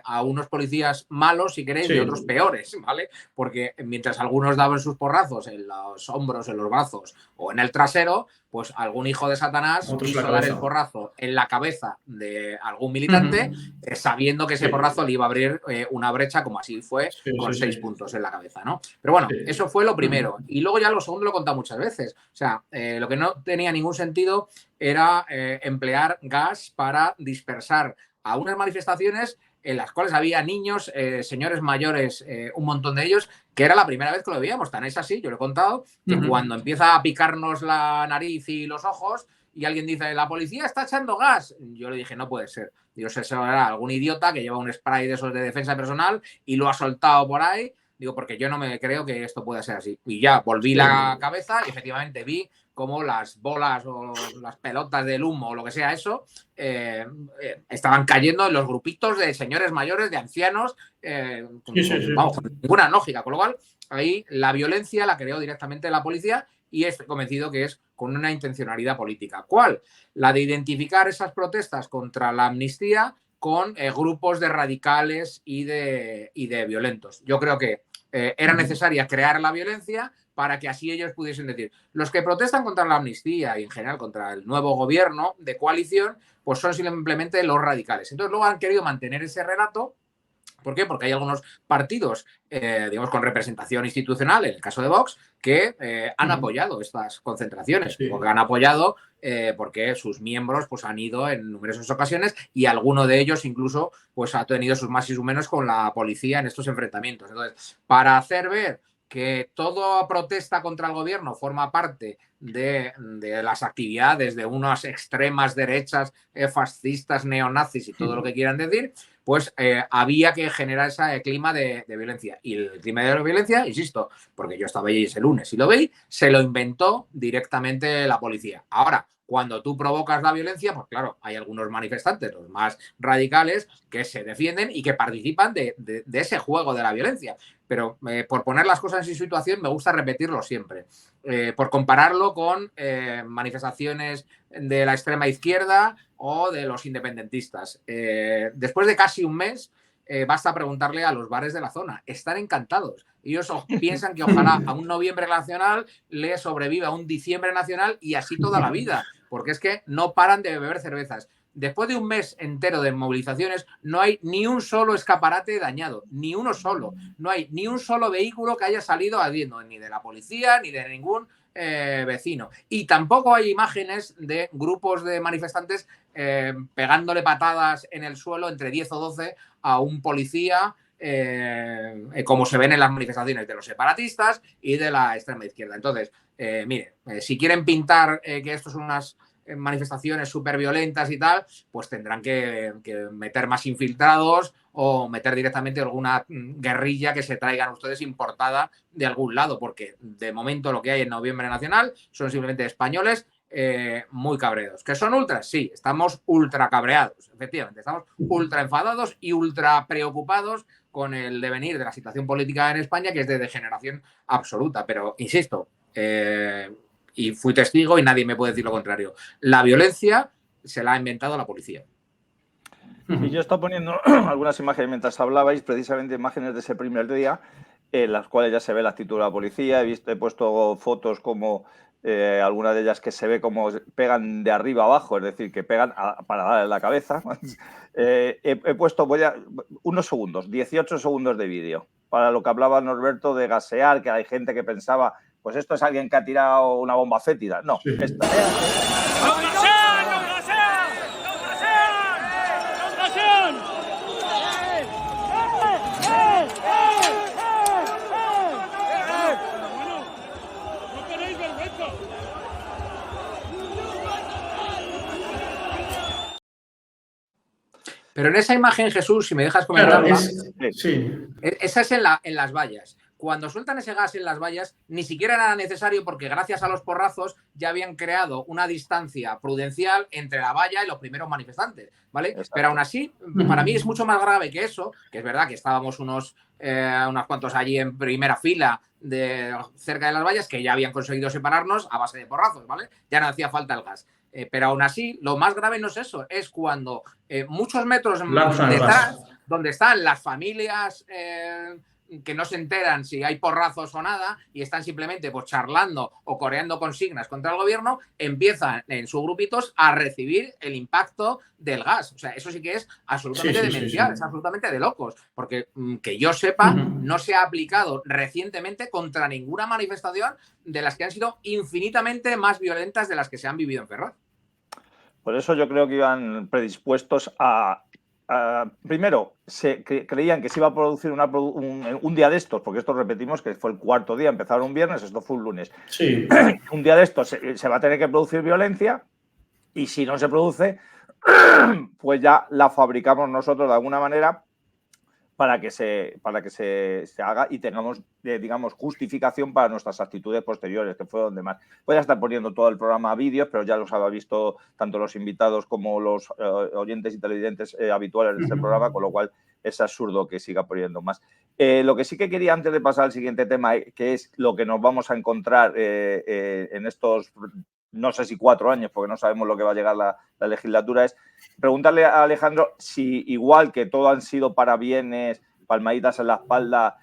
a unos policías malos, si queréis, de otros peores, ¿vale? Porque mientras algunos daban sus porrazos en los hombros, en los brazos o en el trasero, pues algún hijo de Satanás quiso dar el porrazo en la cabeza de algún militante, sabiendo que ese porrazo le iba a abrir una brecha, como así fue, con 6 puntos en la cabeza, ¿no? Pero bueno, eso fue lo primero. Y luego ya lo segundo lo he contado muchas veces. O sea, lo que no tenía ningún sentido era emplear gas para dispersar a unas manifestaciones en las cuales había niños, señores mayores, un montón de ellos, que era la primera vez que lo veíamos. Tan es así, yo lo he contado, que cuando empieza a picarnos la nariz y los ojos y alguien dice, la policía está echando gas, yo le dije, no puede ser. Digo, eso era algún idiota que lleva un spray de esos de defensa personal y lo ha soltado por ahí. Digo, porque yo no me creo que esto pueda ser así. Y ya volví la cabeza y efectivamente vi cómo las bolas o las pelotas del humo o lo que sea eso estaban cayendo en los grupitos de señores mayores, de ancianos, vamos, con ninguna lógica. Con lo cual, ahí la violencia la creó directamente la policía y estoy convencido que es con una intencionalidad política. ¿Cuál? La de identificar esas protestas contra la amnistía con grupos de radicales y de violentos. Yo creo que era necesaria crear la violencia para que así ellos pudiesen decir, los que protestan contra la amnistía y en general contra el nuevo gobierno de coalición, pues son simplemente los radicales. Entonces luego han querido mantener ese relato. ¿Por qué? Porque hay algunos partidos, digamos, con representación institucional, en el caso de Vox, que han apoyado estas concentraciones. Porque han apoyado porque sus miembros pues, han ido en numerosas ocasiones y alguno de ellos incluso pues, ha tenido sus más y sus menos con la policía en estos enfrentamientos. Entonces, para hacer ver que toda protesta contra el gobierno forma parte de las actividades de unas extremas derechas, fascistas, neonazis y todo lo que quieran decir, pues había que generar ese clima de violencia. Y el clima de violencia, insisto, porque yo estaba allí ese lunes y lo vi, se lo inventó directamente la policía. Ahora, cuando tú provocas la violencia, pues claro, hay algunos manifestantes, los más radicales, que se defienden y que participan de ese juego de la violencia. Pero por poner las cosas en su situación, me gusta repetirlo siempre. Por compararlo con manifestaciones de la extrema izquierda o de los independentistas. Después de casi un mes, basta preguntarle a los bares de la zona. Están encantados. Ellos piensan que ojalá a un noviembre nacional le sobreviva un diciembre nacional y así toda la vida, porque es que no paran de beber cervezas. Después de un mes entero de movilizaciones, no hay ni un solo escaparate dañado, ni uno solo. No hay ni un solo vehículo que haya salido ardiendo, ni de la policía, ni de ningún vecino. Y tampoco hay imágenes de grupos de manifestantes pegándole patadas en el suelo entre 10 o 12 a un policía, como se ven en las manifestaciones de los separatistas y de la extrema izquierda. Entonces, mire, si quieren pintar que esto son unas manifestaciones súper violentas y tal, pues tendrán que meter más infiltrados o meter directamente alguna guerrilla que se traigan ustedes importada de algún lado, porque de momento lo que hay en Noviembre Nacional son simplemente españoles muy cabreados. ¿Que son ultras? Sí, estamos ultra cabreados, efectivamente, estamos ultra enfadados y ultra preocupados con el devenir de la situación política en España, que es de degeneración absoluta, pero insisto, y fui testigo y nadie me puede decir lo contrario. La violencia se la ha inventado la policía. Y yo estaba poniendo algunas imágenes mientras hablabais, precisamente imágenes de ese primer día, en las cuales ya se ve la actitud de la policía. He puesto fotos como algunas de ellas que se ve como pegan de arriba abajo, es decir, que pegan para darle la cabeza. He puesto unos segundos, 18 segundos de vídeo, para lo que hablaba Norberto de gasear, que hay gente que pensaba, pues esto es alguien que ha tirado una bomba fétida. No, esta Pero en esa imagen, Jesús, si me dejas comentarla, claro, esa es en las vallas. Cuando sueltan ese gas en las vallas, ni siquiera era necesario porque gracias a los porrazos ya habían creado una distancia prudencial entre la valla y los primeros manifestantes, ¿vale? Exacto. Pero aún así, para mí es mucho más grave que eso, que es verdad que estábamos unos cuantos allí en primera fila cerca de las vallas que ya habían conseguido separarnos a base de porrazos, ¿vale? Ya no hacía falta el gas. Pero aún así, lo más grave no es eso, es cuando muchos metros detrás, donde están las familias que no se enteran si hay porrazos o nada y están simplemente pues charlando o coreando consignas contra el gobierno, empiezan en sus grupitos a recibir el impacto del gas. O sea, eso sí que es absolutamente demencial, es absolutamente de locos, porque que yo sepa, no se ha aplicado recientemente contra ninguna manifestación de las que han sido infinitamente más violentas de las que se han vivido en Ferraz. Por eso yo creo que iban predispuestos a primero, creían que se iba a producir un día de estos, porque esto repetimos que fue el cuarto día, empezaron un viernes, esto fue un lunes. Sí. Un día de estos se va a tener que producir violencia y si no se produce, pues ya la fabricamos nosotros de alguna manera para que se haga y tengamos, digamos, justificación para nuestras actitudes posteriores, que fue donde más. Voy a estar poniendo todo el programa a vídeos, pero ya los había visto tanto los invitados como los oyentes y televidentes habituales de este programa, con lo cual es absurdo que siga poniendo más. Lo que sí que quería, antes de pasar al siguiente tema, que es lo que nos vamos a encontrar en estos, no sé si 4 años, porque no sabemos lo que va a llegar la legislatura, es preguntarle a Alejandro si, igual que todo han sido parabienes, palmaditas en la espalda,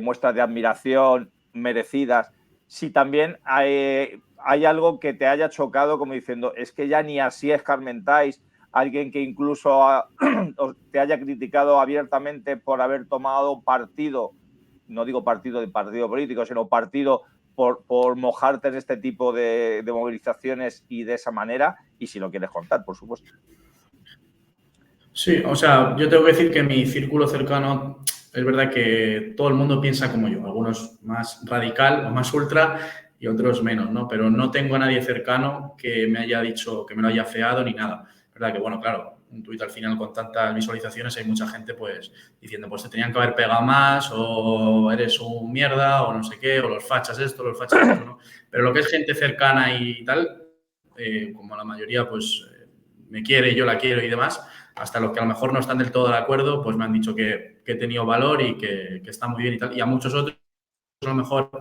muestras de admiración merecidas, si también hay algo que te haya chocado como diciendo, es que ya ni así escarmentáis, alguien que incluso te haya criticado abiertamente por haber tomado partido, no digo partido de partido político, sino partido por mojarte en este tipo de movilizaciones y de esa manera, y si lo quieres contar, por supuesto. Sí, o sea, yo tengo que decir que mi círculo cercano es verdad que todo el mundo piensa como yo, algunos más radical o más ultra y otros menos, ¿no? Pero no tengo a nadie cercano que me haya dicho, que me lo haya feado ni nada. Verdad que, bueno, claro, un tuit al final con tantas visualizaciones hay mucha gente pues diciendo, pues te tenían que haber pegado más o eres un mierda o no sé qué, o los fachas esto, los fachas esto, ¿no? Pero lo que es gente cercana y tal, como la mayoría pues me quiere, yo la quiero y demás, hasta los que a lo mejor no están del todo de acuerdo, pues me han dicho que he tenido valor y que está muy bien y tal. Y a muchos otros, a lo mejor,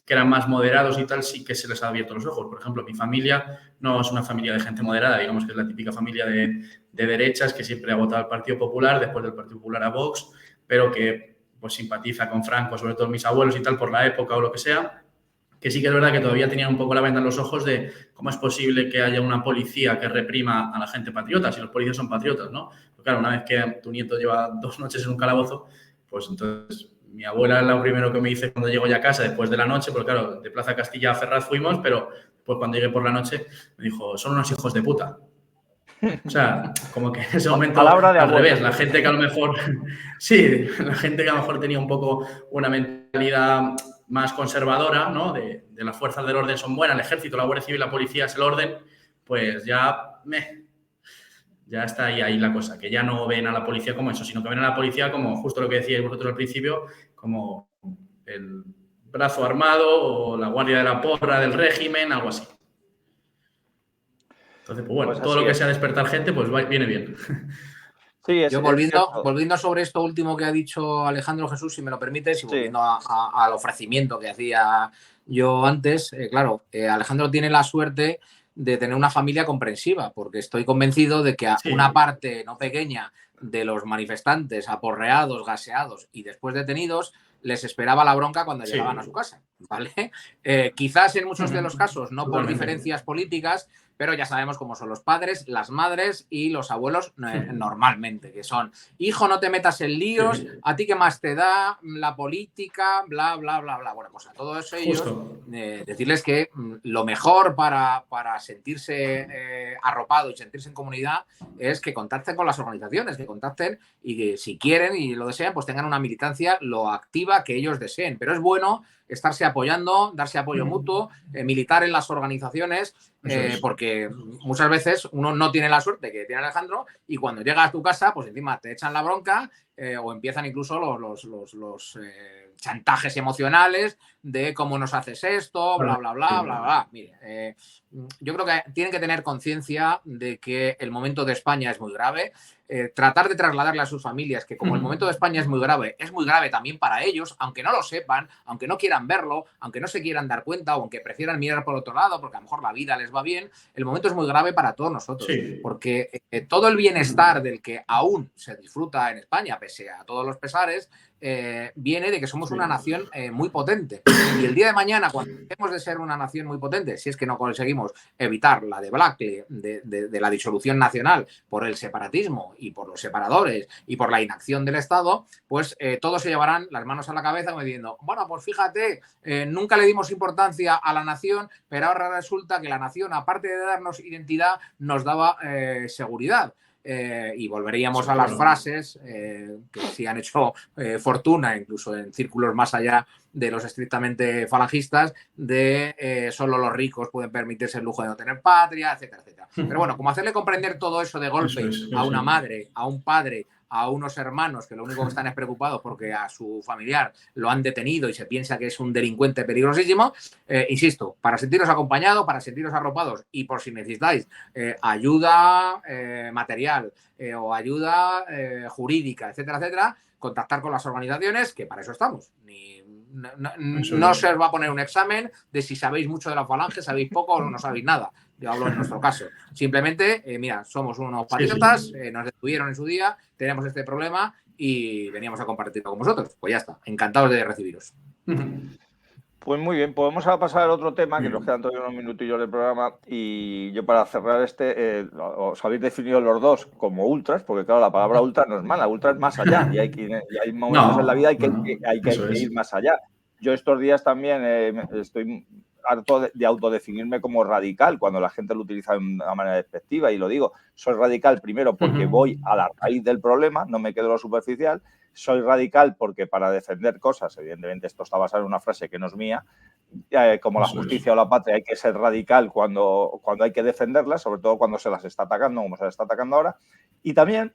que eran más moderados y tal, sí que se les ha abierto los ojos. Por ejemplo, mi familia no es una familia de gente moderada, digamos que es la típica familia de derechas que siempre ha votado al Partido Popular, después del Partido Popular a Vox, pero que pues simpatiza con Franco, sobre todo mis abuelos y tal, por la época o lo que sea, que sí que es verdad que todavía tenían un poco la venda en los ojos de cómo es posible que haya una policía que reprima a la gente patriota, si los policías son patriotas, ¿no? Porque claro, una vez que tu nieto lleva 2 noches en un calabozo, pues entonces mi abuela es lo primero que me dice cuando llego ya a casa después de la noche, porque claro, de Plaza Castilla a Ferraz fuimos, pero pues cuando llegué por la noche me dijo, son unos hijos de puta. O sea, como que en ese momento al revés, la gente que a lo mejor sí, la gente que a lo mejor tenía un poco una mentalidad más conservadora, ¿no? De las fuerzas del orden son buenas, el ejército, la Guardia Civil, la policía es el orden, pues ya está ahí la cosa, que ya no ven a la policía como eso, sino que ven a la policía como justo lo que decíais vosotros al principio, como el brazo armado o la guardia de la porra del régimen, algo así. Entonces, pues bueno, pues todo lo que sea despertar gente, pues viene bien. Sí, yo volviendo sobre esto último que ha dicho Alejandro Jesús, si me lo permites, y volviendo al ofrecimiento que hacía yo antes, claro, Alejandro tiene la suerte de tener una familia comprensiva, porque estoy convencido de que a una parte no pequeña de los manifestantes aporreados, gaseados y después detenidos, les esperaba la bronca cuando llegaban a su casa, ¿vale? Quizás en muchos de los casos no por diferencias políticas, pero ya sabemos cómo son los padres, las madres y los abuelos normalmente, que son, hijo, no te metas en líos, a ti qué más te da, la política, bla, bla, bla, bla. Bueno, pues a todos ellos decirles que lo mejor para sentirse arropado y sentirse en comunidad es que contacten con las organizaciones, que contacten y que si quieren y lo desean, pues tengan una militancia lo activa que ellos deseen. Pero es bueno estarse apoyando, darse apoyo mutuo, militar en las organizaciones, porque muchas veces uno no tiene la suerte que tiene Alejandro y cuando llega a tu casa, pues encima te echan la bronca o empiezan incluso los chantajes emocionales de cómo nos haces esto, bla, bla, bla, bla, bla. Mire, yo creo que tienen que tener conciencia de que el momento de España es muy grave. Tratar de trasladarle a sus familias que como el momento de España es muy grave también para ellos, aunque no lo sepan, aunque no quieran verlo, aunque no se quieran dar cuenta o aunque prefieran mirar por otro lado porque a lo mejor la vida les va bien, el momento es muy grave para todos nosotros, porque todo el bienestar del que aún se disfruta en España, pese a todos los pesares, viene de que somos una nación muy potente. Y el día de mañana, cuando dejemos de ser una nación muy potente, si es que no conseguimos evitar la debacle de la disolución nacional por el separatismo y por los separadores y por la inacción del Estado, pues todos se llevarán las manos a la cabeza como diciendo, bueno, pues fíjate, nunca le dimos importancia a la nación, pero ahora resulta que la nación, aparte de darnos identidad, nos daba seguridad. Y volveríamos a las frases que sí han hecho fortuna, incluso en círculos más allá de los estrictamente falangistas, de solo los ricos pueden permitirse el lujo de no tener patria, etcétera, etcétera. Pero bueno, como hacerle comprender todo eso de golpe a una madre, a un padre, a unos hermanos que lo único que están es preocupados porque a su familiar lo han detenido y se piensa que es un delincuente peligrosísimo, insisto, para sentiros acompañados, para sentiros arropados y por si necesitáis ayuda material o ayuda jurídica, etcétera, etcétera, contactar con las organizaciones, que para eso estamos. No se os va a poner un examen de si sabéis mucho de la falange, sabéis poco o no sabéis nada. Yo hablo en nuestro caso. Simplemente, mira, somos unos patriotas, nos detuvieron en su día, tenemos este problema y veníamos a compartirlo con vosotros. Pues ya está, encantados de recibiros. Pues muy bien, podemos ahora pasar al otro tema, que nos quedan todavía unos minutillos del programa, y yo para cerrar os habéis definido los dos como ultras, porque claro, la palabra ultra no es mala, ultra es más allá, y hay momentos en la vida hay que ir más allá. Yo estos días también estoy harto de autodefinirme como radical, cuando la gente lo utiliza de una manera despectiva, y lo digo, soy radical primero porque voy a la raíz del problema, no me quedo en lo superficial. Soy radical porque para defender cosas, evidentemente esto está basado en una frase que no es mía, como la justicia o la patria, hay que ser radical cuando hay que defenderlas, sobre todo cuando se las está atacando, como se las está atacando ahora. Y también,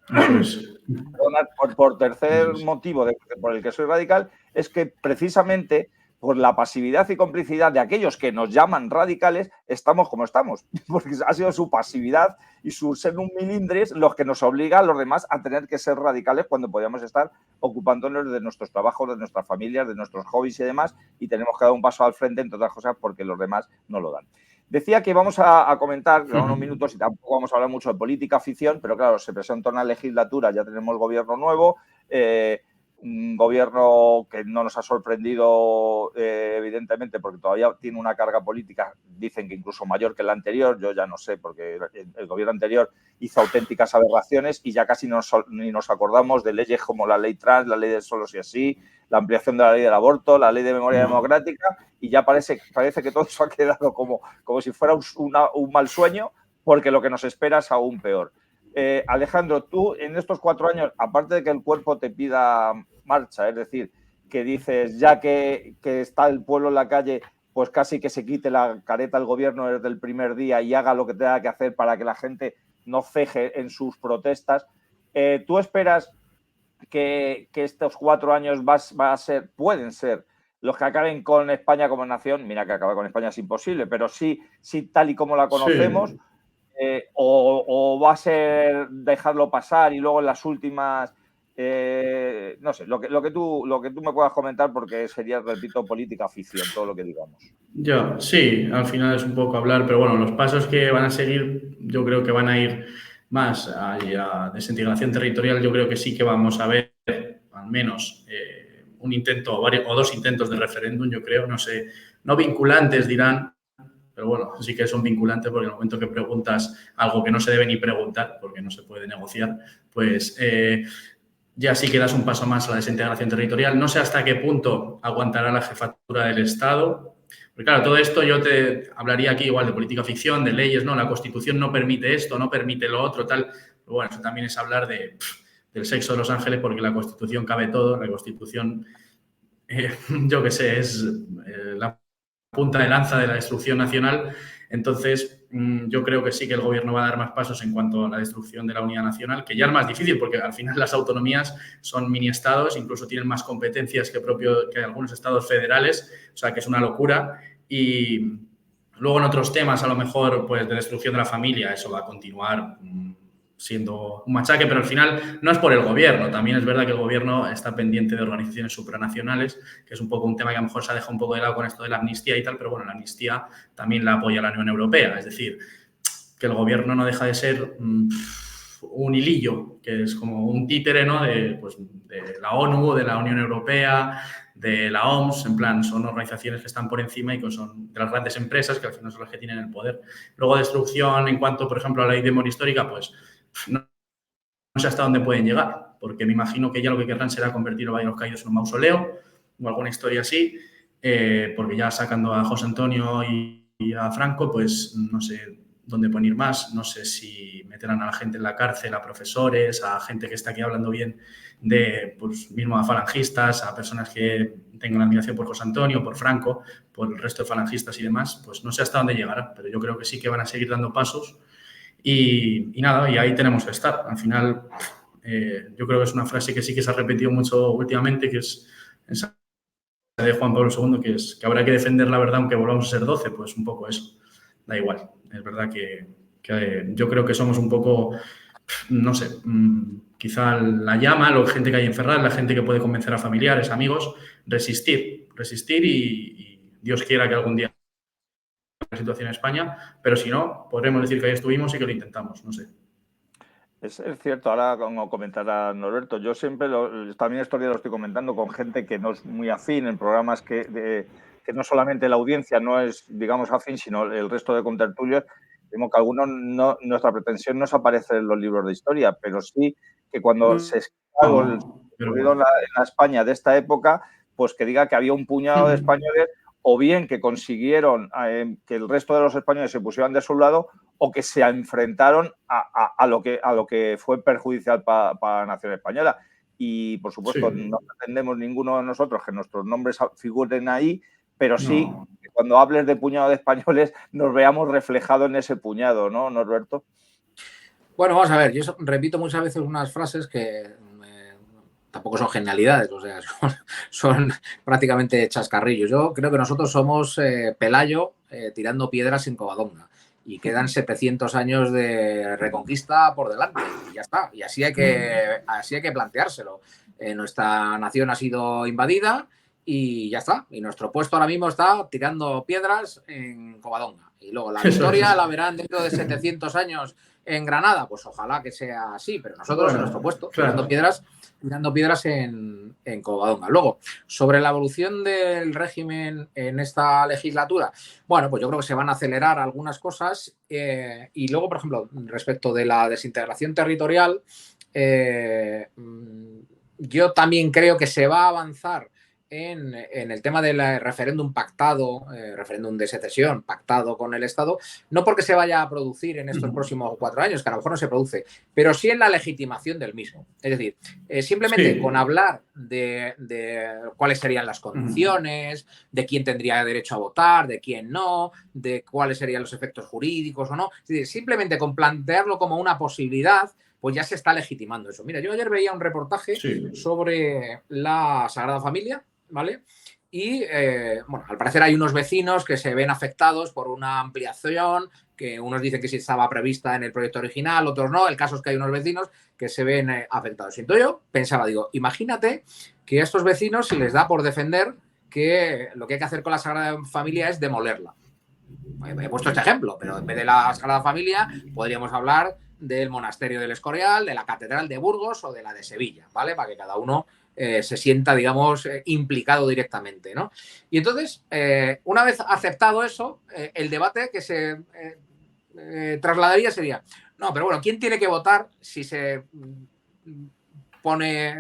por tercer motivo por el que soy radical, es que precisamente por la pasividad y complicidad de aquellos que nos llaman radicales, estamos como estamos, porque ha sido su pasividad y su ser un milindres los que nos obliga a los demás a tener que ser radicales cuando podíamos estar ocupándonos de nuestros trabajos, de nuestras familias, de nuestros hobbies y demás, y tenemos que dar un paso al frente, entre otras cosas, porque los demás no lo dan. Decía que vamos a comentar unos minutos y tampoco vamos a hablar mucho de política, ficción, pero claro, se presenta una legislatura, ya tenemos gobierno nuevo, un gobierno que no nos ha sorprendido, evidentemente, porque todavía tiene una carga política, dicen que incluso mayor que el anterior, yo ya no sé, porque el gobierno anterior hizo auténticas aberraciones y ya casi ni nos acordamos de leyes como la ley trans, la ley de solo si así, la ampliación de la ley del aborto, la ley de memoria democrática, y ya parece que todo eso ha quedado como si fuera un mal sueño, porque lo que nos espera es aún peor. Alejandro, tú en estos 4 años, aparte de que el cuerpo te pida marcha, es decir, que dices, ya que está el pueblo en la calle, pues casi que se quite la careta al gobierno desde el primer día y haga lo que tenga que hacer para que la gente no ceje en sus protestas. ¿Tú esperas que estos 4 años pueden ser los que acaben con España como nación? Mira, que acabar con España es imposible, pero sí tal y como la conocemos. Sí. O va a ser dejarlo pasar y luego en las últimas, no sé, lo que tú me puedas comentar, porque sería, repito, política ficción, todo lo que digamos. Sí, al final es un poco hablar, pero bueno, los pasos que van a seguir yo creo que van a ir más a desintegración territorial. Yo creo que sí que vamos a ver al menos un intento o 2 intentos de referéndum, yo creo, no sé, no vinculantes dirán, pero bueno, sí que son vinculantes, porque en el momento que preguntas algo que no se debe ni preguntar, porque no se puede negociar, pues ya sí que das un paso más a la desintegración territorial. No sé hasta qué punto aguantará la jefatura del Estado. Porque claro, todo esto yo te hablaría aquí igual de política ficción, de leyes, ¿no? La Constitución no permite esto, no permite lo otro, tal. Pero bueno, eso también es hablar del sexo de los ángeles, porque la Constitución cabe todo. La Constitución, yo qué sé, es la punta de lanza de la destrucción nacional. Entonces, yo creo que sí que el gobierno va a dar más pasos en cuanto a la destrucción de la unidad nacional, que ya es más difícil porque al final las autonomías son mini estados, incluso tienen más competencias que algunos estados federales, o sea que es una locura. Y luego en otros temas, a lo mejor, pues de destrucción de la familia, eso va a continuar siendo un machaque, pero al final no es por el gobierno. También es verdad que el gobierno está pendiente de organizaciones supranacionales, que es un poco un tema que a lo mejor se ha dejado un poco de lado con esto de la amnistía y tal, pero bueno, la amnistía también la apoya la Unión Europea. Es decir, que el gobierno no deja de ser un hilillo, que es como un títere, ¿no? de la ONU, de la Unión Europea, de la OMS, en plan, son organizaciones que están por encima y que son de las grandes empresas que al final son las que tienen el poder. Luego, destrucción en cuanto, por ejemplo, a la ley de memoria histórica, pues no sé hasta dónde pueden llegar, porque me imagino que ya lo que querrán será convertir el Valle de los Caídos en un mausoleo o alguna historia así, porque ya sacando a José Antonio y a Franco, pues no sé dónde pueden ir más, no sé si meterán a la gente en la cárcel, a profesores, a gente que está aquí hablando bien de, pues mismo a falangistas, a personas que tengan admiración por José Antonio, por Franco, por el resto de falangistas y demás, pues no sé hasta dónde llegarán, pero yo creo que sí que van a seguir dando pasos y nada, y ahí tenemos que estar. Al final, yo creo que es una frase que sí que se ha repetido mucho últimamente, que es esa de Juan Pablo II, que es que habrá que defender la verdad aunque volvamos a ser 12, pues un poco eso. Da igual. Es verdad que yo creo que somos un poco, no sé, quizá la llama, la gente que hay en Ferraz, la gente que puede convencer a familiares, amigos, resistir y Dios quiera que algún día la situación en España, pero si no, podremos decir que ahí estuvimos y que lo intentamos, no sé. Es cierto, ahora como comentará Norberto, yo siempre, también estos días lo estoy comentando con gente que no es muy afín en programas que no solamente la audiencia no es, digamos, afín, sino el resto de contertulios. Vemos que algunos nuestra pretensión no es aparecer en los libros de historia, pero sí que cuando se escriba el ocurrido en la España de esta época, pues que diga que había un puñado de españoles o bien que consiguieron que el resto de los españoles se pusieran de su lado o que se enfrentaron a lo que fue perjudicial para la nación española. Y, por supuesto, no pretendemos ninguno de nosotros que nuestros nombres figuren ahí, pero sí que cuando hables de puñado de españoles nos veamos reflejados en ese puñado, ¿no, Norberto? Bueno, vamos a ver, yo repito muchas veces unas frases que tampoco son genialidades, o sea, son prácticamente chascarrillos. Yo creo que nosotros somos Pelayo tirando piedras en Covadonga y quedan 700 años de reconquista por delante y ya está. Y así hay que planteárselo. Nuestra nación ha sido invadida y ya está. Y nuestro puesto ahora mismo está tirando piedras en Covadonga. Y luego la victoria la verán dentro de 700 años en Granada. Pues ojalá que sea así, pero nosotros en nuestro puesto, tirando piedras en Covadonga. Luego, sobre la evolución del régimen en esta legislatura, bueno, pues yo creo que se van a acelerar algunas cosas y luego, por ejemplo, respecto de la desintegración territorial, yo también creo que se va a avanzar en el tema del referéndum pactado, referéndum de secesión pactado con el Estado, no porque se vaya a producir en estos próximos 4 años, que a lo mejor no se produce, pero sí en la legitimación del mismo. Es decir, simplemente con hablar de cuáles serían las condiciones, de quién tendría derecho a votar, de quién no, de cuáles serían los efectos jurídicos o no, es decir, simplemente con plantearlo como una posibilidad, pues ya se está legitimando eso. Mira, yo ayer veía un reportaje sobre la Sagrada Familia, ¿vale? Y, bueno, al parecer hay unos vecinos que se ven afectados por una ampliación, que unos dicen que sí estaba prevista en el proyecto original, otros no. El caso es que hay unos vecinos que se ven afectados. Y entonces yo pensaba, digo, imagínate que a estos vecinos se les da por defender que lo que hay que hacer con la Sagrada Familia es demolerla. He puesto este ejemplo, pero en vez de la Sagrada Familia podríamos hablar del monasterio del Escorial, de la Catedral de Burgos o de la de Sevilla, ¿vale? Para que cada uno se sienta, digamos, implicado directamente, ¿no? Y entonces, una vez aceptado eso, el debate que se trasladaría sería, no, pero bueno, ¿quién tiene que votar si se pone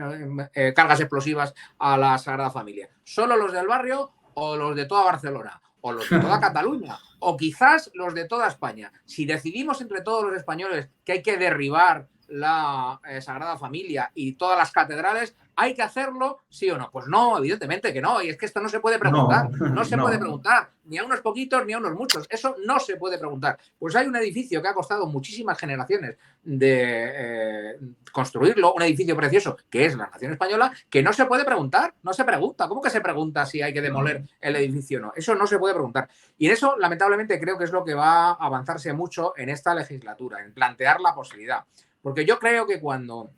cargas explosivas a la Sagrada Familia? ¿Solo los del barrio o los de toda Barcelona? ¿O los de toda Cataluña? ¿O quizás los de toda España? Si decidimos entre todos los españoles que hay que derribar la Sagrada Familia y todas las catedrales, ¿hay que hacerlo, sí o no? Pues no, evidentemente que no. Y es que esto no se puede preguntar. No se puede preguntar. Ni a unos poquitos ni a unos muchos. Eso no se puede preguntar. Pues hay un edificio que ha costado muchísimas generaciones de construirlo, un edificio precioso, que es la nación española, que no se puede preguntar. No se pregunta. ¿Cómo que se pregunta si hay que demoler el edificio o no? Eso no se puede preguntar. Y en eso, lamentablemente, creo que es lo que va a avanzarse mucho en esta legislatura, en plantear la posibilidad. Porque yo creo que cuando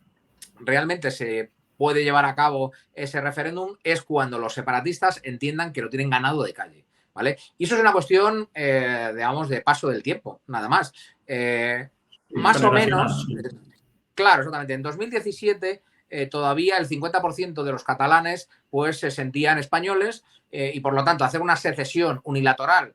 realmente se puede llevar a cabo ese referéndum es cuando los separatistas entiendan que lo tienen ganado de calle, ¿vale? Y eso es una cuestión, digamos, de paso del tiempo, nada más. Más o menos, Claro, exactamente. En 2017 todavía el 50% de los catalanes pues se sentían españoles y por lo tanto hacer una secesión unilateral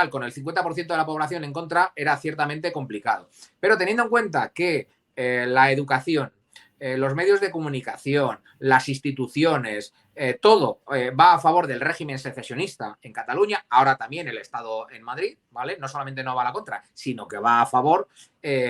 con el 50% de la población en contra era ciertamente complicado. Pero teniendo en cuenta que la educación, los medios de comunicación, las instituciones, todo va a favor del régimen secesionista en Cataluña, ahora también el Estado en Madrid, ¿vale? No solamente no va a la contra, sino que va a favor,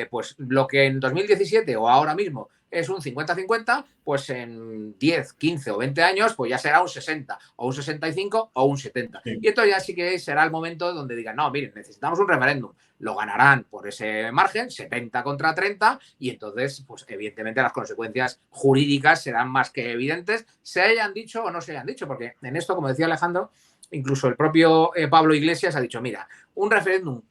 pues lo que en 2017 o ahora mismo es un 50-50, pues en 10, 15 o 20 años, pues ya será un 60 o un 65 o un 70. Sí. Y entonces ya sí que será el momento donde digan, no, miren, necesitamos un referéndum. Lo ganarán por ese margen, 70 contra 30, y entonces, pues evidentemente las consecuencias jurídicas serán más que evidentes, se hayan dicho o no se hayan dicho, porque en esto, como decía Alejandro, incluso el propio Pablo Iglesias ha dicho, mira, un referéndum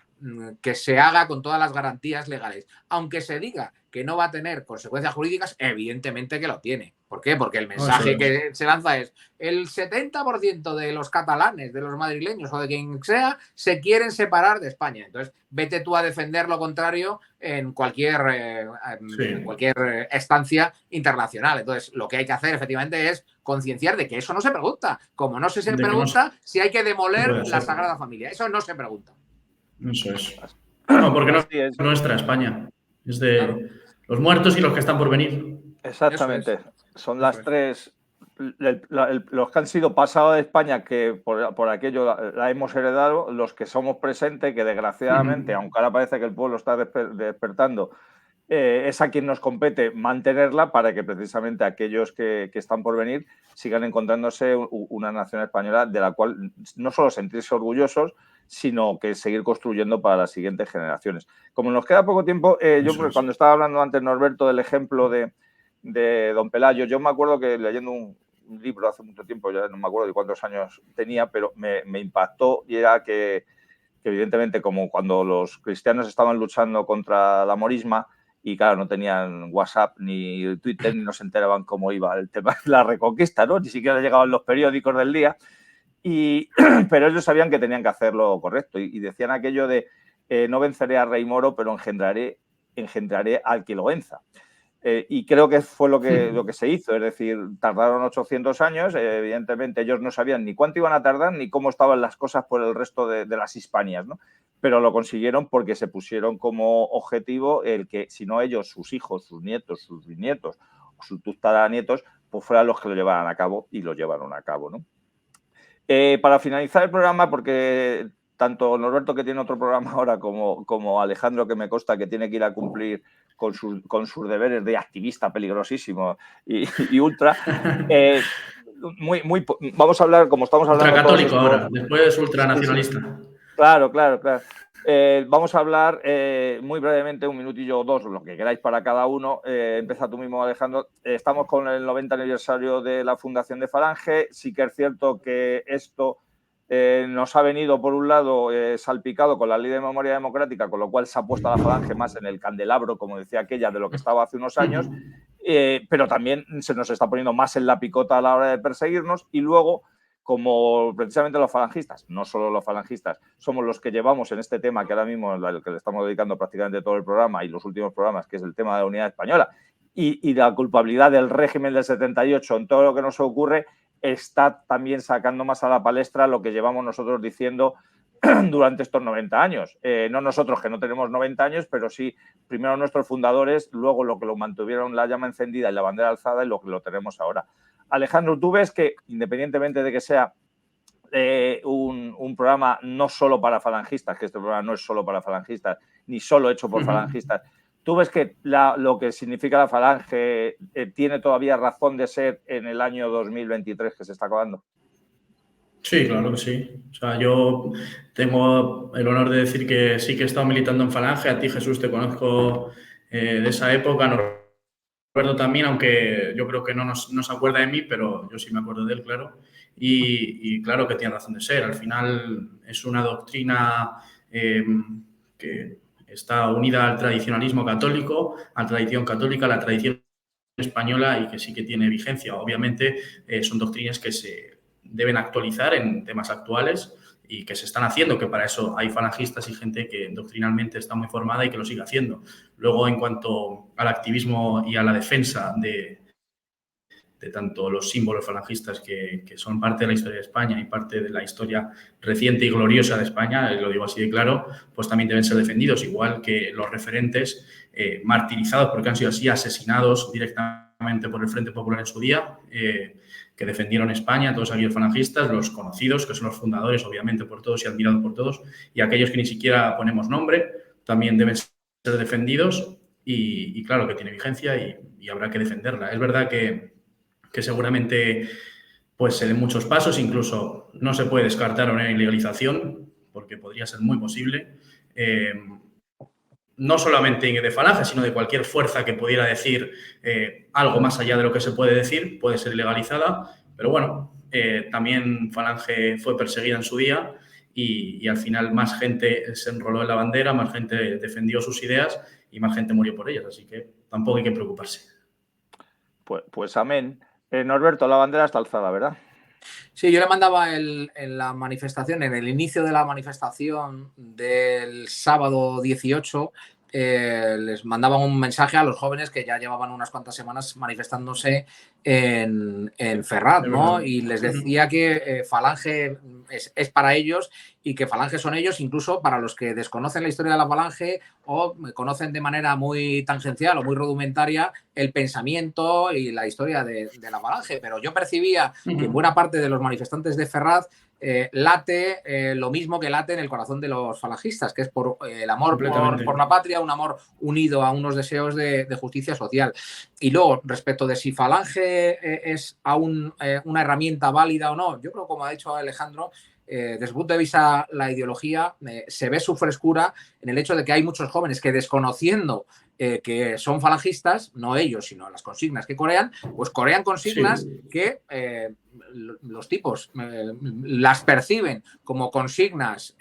que se haga con todas las garantías legales, aunque se diga que no va a tener consecuencias jurídicas, evidentemente que lo tiene. ¿Por qué? Porque el mensaje que se lanza es el 70% de los catalanes, de los madrileños o de quien sea, se quieren separar de España. Entonces, vete tú a defender lo contrario en cualquier estancia internacional. Entonces, lo que hay que hacer efectivamente es concienciar de que eso no se pregunta. Como no se pregunta si hay que demoler la Sagrada Familia. Eso no se pregunta. Eso es. No, porque no es nuestra España. Es de los muertos y los que están por venir. Exactamente. Son las tres. Los que han sido pasados de España, que por aquello la hemos heredado, los que somos presentes, que desgraciadamente, aunque ahora parece que el pueblo está despertando, es a quien nos compete mantenerla para que precisamente aquellos que están por venir sigan encontrándose una nación española de la cual no solo sentirse orgullosos, sino que seguir construyendo para las siguientes generaciones. Como nos queda poco tiempo, cuando estaba hablando antes, Norberto, del ejemplo de don Pelayo, yo me acuerdo que leyendo un libro hace mucho tiempo, ya no me acuerdo de cuántos años tenía, pero me impactó, y era que evidentemente, como cuando los cristianos estaban luchando contra la morisma, y claro, no tenían WhatsApp ni Twitter, ni no se enteraban cómo iba el tema de la reconquista, ¿no? Ni siquiera llegaban los periódicos del día. Pero ellos sabían que tenían que hacer lo correcto y decían aquello de no venceré a rey moro, pero engendraré al que lo venza. Y creo que fue lo que se hizo, es decir, tardaron 800 años, evidentemente ellos no sabían ni cuánto iban a tardar ni cómo estaban las cosas por el resto de las Hispanias, ¿no? Pero lo consiguieron porque se pusieron como objetivo el que, si no ellos, sus hijos, sus nietos, sus bisnietos o sus tataranietos, pues fueran los que lo llevaran a cabo, y lo llevaron a cabo, ¿no? Para finalizar el programa, porque tanto Norberto, que tiene otro programa ahora, como Alejandro, que me consta que tiene que ir a cumplir con sus deberes de activista peligrosísimo y ultra, vamos a hablar, como estamos hablando ultracatólico ahora, después es ultranacionalista. Sí. Claro. Vamos a hablar muy brevemente, un minutillo o dos, lo que queráis para cada uno. Empieza tú mismo, Alejandro. Estamos con el 90 aniversario de la fundación de Falange. Sí que es cierto que esto nos ha venido, por un lado, salpicado con la Ley de Memoria Democrática, con lo cual se ha puesto a la Falange más en el candelabro, como decía aquella, de lo que estaba hace unos años, pero también se nos está poniendo más en la picota a la hora de perseguirnos. Y luego, como precisamente los falangistas, no solo los falangistas, somos los que llevamos en este tema que ahora mismo, al que le estamos dedicando prácticamente todo el programa y los últimos programas, que es el tema de la unidad española y la culpabilidad del régimen del 78 en todo lo que nos ocurre, está también sacando más a la palestra lo que llevamos nosotros diciendo durante estos 90 años. No nosotros, que no tenemos 90 años, pero sí primero nuestros fundadores, luego lo que lo mantuvieron la llama encendida y la bandera alzada, y lo que lo tenemos ahora. Alejandro, tú ves que, independientemente de que sea un programa no solo para falangistas, que este programa no es solo para falangistas, ni solo hecho por falangistas, ¿tú ves que lo que significa la Falange tiene todavía razón de ser en el año 2023 que se está acabando? Sí, claro que sí. O sea, yo tengo el honor de decir que sí que he estado militando en Falange. A ti, Jesús, te conozco de esa época. No recuerdo también, aunque yo creo que no se acuerda de mí, pero yo sí me acuerdo de él, claro. Y claro que tiene razón de ser. Al final es una doctrina que está unida al tradicionalismo católico, a la tradición católica, a la tradición española, y que sí que tiene vigencia. Obviamente son doctrinas que se deben actualizar en temas actuales y que se están haciendo, que para eso hay falangistas y gente que doctrinalmente está muy formada y que lo sigue haciendo. Luego, en cuanto al activismo y a la defensa de tanto los símbolos falangistas que son parte de la historia de España y parte de la historia reciente y gloriosa de España, lo digo así de claro, pues también deben ser defendidos, igual que los referentes martirizados, porque han sido así asesinados directamente por el Frente Popular en su día, que defendieron España, todos aquellos falangistas, los conocidos, que son los fundadores, obviamente, por todos y admirados por todos, y aquellos que ni siquiera ponemos nombre, también deben ser defendidos y claro que tiene vigencia y habrá que defenderla. Es verdad que seguramente pues se den muchos pasos, incluso no se puede descartar una ilegalización, porque podría ser muy posible, no solamente de Falange, sino de cualquier fuerza que pudiera decir algo más allá de lo que se puede decir, puede ser ilegalizada, pero bueno, también Falange fue perseguida en su día y al final más gente se enroló en la bandera, más gente defendió sus ideas y más gente murió por ellas, así que tampoco hay que preocuparse. Pues amén. Norberto, la bandera está alzada, ¿verdad? Sí, yo le mandaba en la manifestación, en el inicio de la manifestación del sábado 18, les mandaba un mensaje a los jóvenes que ya llevaban unas cuantas semanas manifestándose en Ferraz, ¿no? Y les decía que Falange es para ellos y que Falange son ellos, incluso para los que desconocen la historia de la Falange o conocen de manera muy tangencial o muy rudimentaria el pensamiento y la historia de la Falange. Pero yo percibía que buena parte de los manifestantes de Ferraz late lo mismo que late en el corazón de los falangistas, que es por el amor por la patria, un amor unido a unos deseos de justicia social. Y luego, respecto de si Falange es aún una herramienta válida o no, yo creo, como ha dicho Alejandro, desde el punto de vista de la ideología, se ve su frescura en el hecho de que hay muchos jóvenes que, desconociendo que son falangistas, no ellos, sino las consignas que corean, pues corean consignas que los tipos las perciben como consignas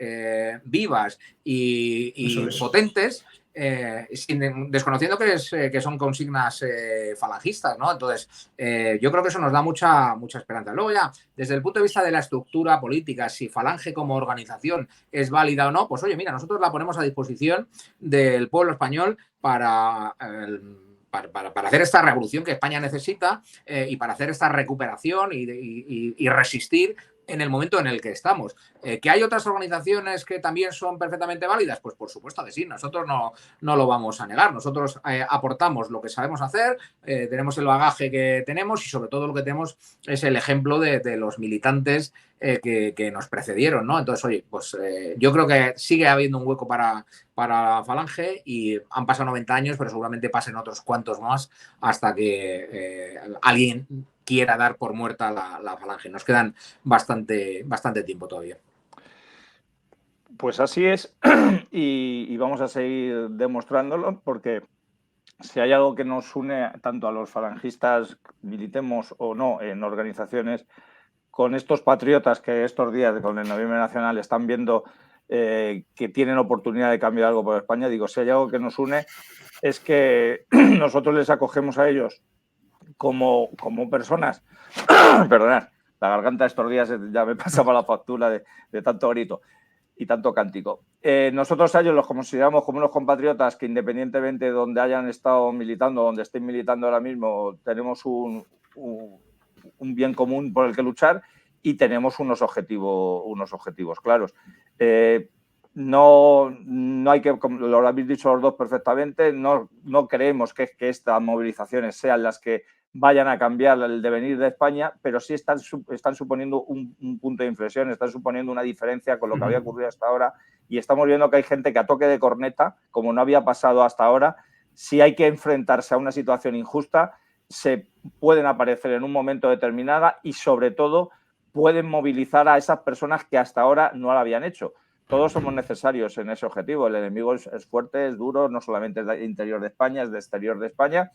vivas y potentes, desconociendo que son consignas falangistas, ¿no? Entonces, yo creo que eso nos da mucha esperanza. Luego ya, desde el punto de vista de la estructura política, si Falange como organización es válida o no, pues oye, mira, nosotros la ponemos a disposición del pueblo español para hacer esta revolución que España necesita y para hacer esta recuperación y resistir en el momento en el que estamos. ¿Que hay otras organizaciones que también son perfectamente válidas? Pues por supuesto que sí, nosotros no lo vamos a negar. Nosotros aportamos lo que sabemos hacer, tenemos el bagaje que tenemos y sobre todo lo que tenemos es el ejemplo de los militantes que nos precedieron, ¿no? Entonces, oye, pues yo creo que sigue habiendo un hueco para Falange y han pasado 90 años, pero seguramente pasen otros cuantos más hasta que alguien quiera dar por muerta la Falange. Nos quedan bastante tiempo todavía. Pues así es y vamos a seguir demostrándolo porque si hay algo que nos une tanto a los falangistas, militemos o no en organizaciones, con estos patriotas que estos días con el Noviembre Nacional están viendo que tienen oportunidad de cambiar algo por España, digo, si hay algo que nos une es que nosotros les acogemos a ellos como personas, perdonad, la garganta estos días ya me pasaba la factura de tanto grito y tanto cántico. Nosotros a ellos los consideramos como unos compatriotas que independientemente de donde hayan estado militando, donde estén militando ahora mismo, tenemos un bien común por el que luchar y tenemos unos objetivos claros. No hay que, como lo habéis dicho los dos perfectamente, no creemos que estas movilizaciones sean las que vayan a cambiar el devenir de España, pero sí están suponiendo un punto de inflexión, están suponiendo una diferencia con lo que había ocurrido hasta ahora y estamos viendo que hay gente que a toque de corneta, como no había pasado hasta ahora, si hay que enfrentarse a una situación injusta, se pueden aparecer en un momento determinado y sobre todo pueden movilizar a esas personas que hasta ahora no lo habían hecho. Todos somos necesarios en ese objetivo. El enemigo es fuerte, es duro, no solamente es de interior de España, es de exterior de España.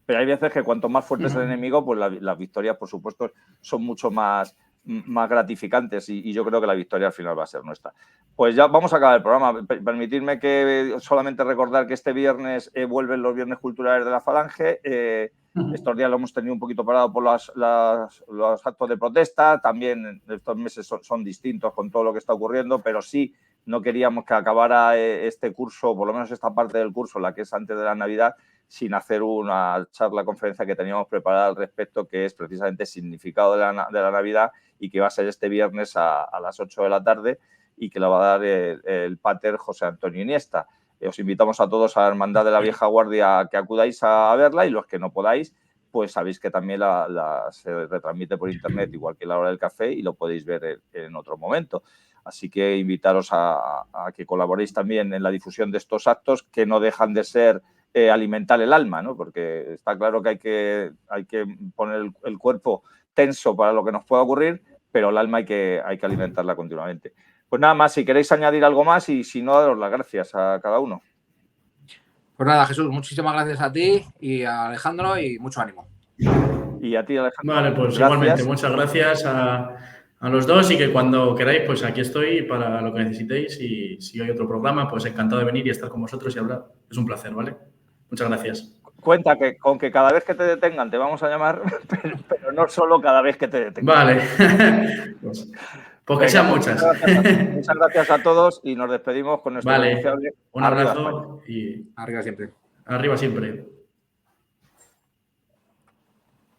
Pero hay veces que cuanto más fuerte es el enemigo, pues las victorias, por supuesto, son mucho más gratificantes y yo creo que la victoria al final va a ser nuestra. Pues ya vamos a acabar el programa. Permitidme que solamente recordar que este viernes vuelven los Viernes Culturales de la Falange. Estos días lo hemos tenido un poquito parado por los actos de protesta. También estos meses son distintos con todo lo que está ocurriendo, pero sí no queríamos que acabara este curso, por lo menos esta parte del curso, la que es antes de la Navidad, sin hacer una conferencia que teníamos preparada al respecto, que es precisamente el significado de la Navidad y que va a ser este viernes a las 8 de la tarde y que la va a dar el pater José Antonio Iniesta. Os invitamos a todos a la Hermandad de la Vieja Guardia que acudáis a verla, y los que no podáis, pues sabéis que también se retransmite por internet, igual que la hora del café, y lo podéis ver en otro momento. Así que invitaros a que colaboréis también en la difusión de estos actos, que no dejan de ser alimentar el alma, ¿no? Porque está claro que hay que poner el cuerpo tenso para lo que nos pueda ocurrir, pero el alma hay que alimentarla continuamente. Pues nada más, si queréis añadir algo más, y si no, daros las gracias a cada uno. Pues nada, Jesús, muchísimas gracias a ti y a Alejandro, y mucho ánimo. Y a ti, Alejandro. Vale, pues gracias. Igualmente, muchas gracias a los dos, y que cuando queráis, pues aquí estoy para lo que necesitéis, y si hay otro programa, pues encantado de venir y estar con vosotros y hablar. Es un placer, ¿vale? Muchas gracias. Cuenta con que cada vez que te detengan te vamos a llamar, pero no solo cada vez que te detengan. Vale. Pues que sean muchas. Muchas gracias a todos, y nos despedimos con nuestro Vale. Un abrazo y arriba siempre. Arriba siempre.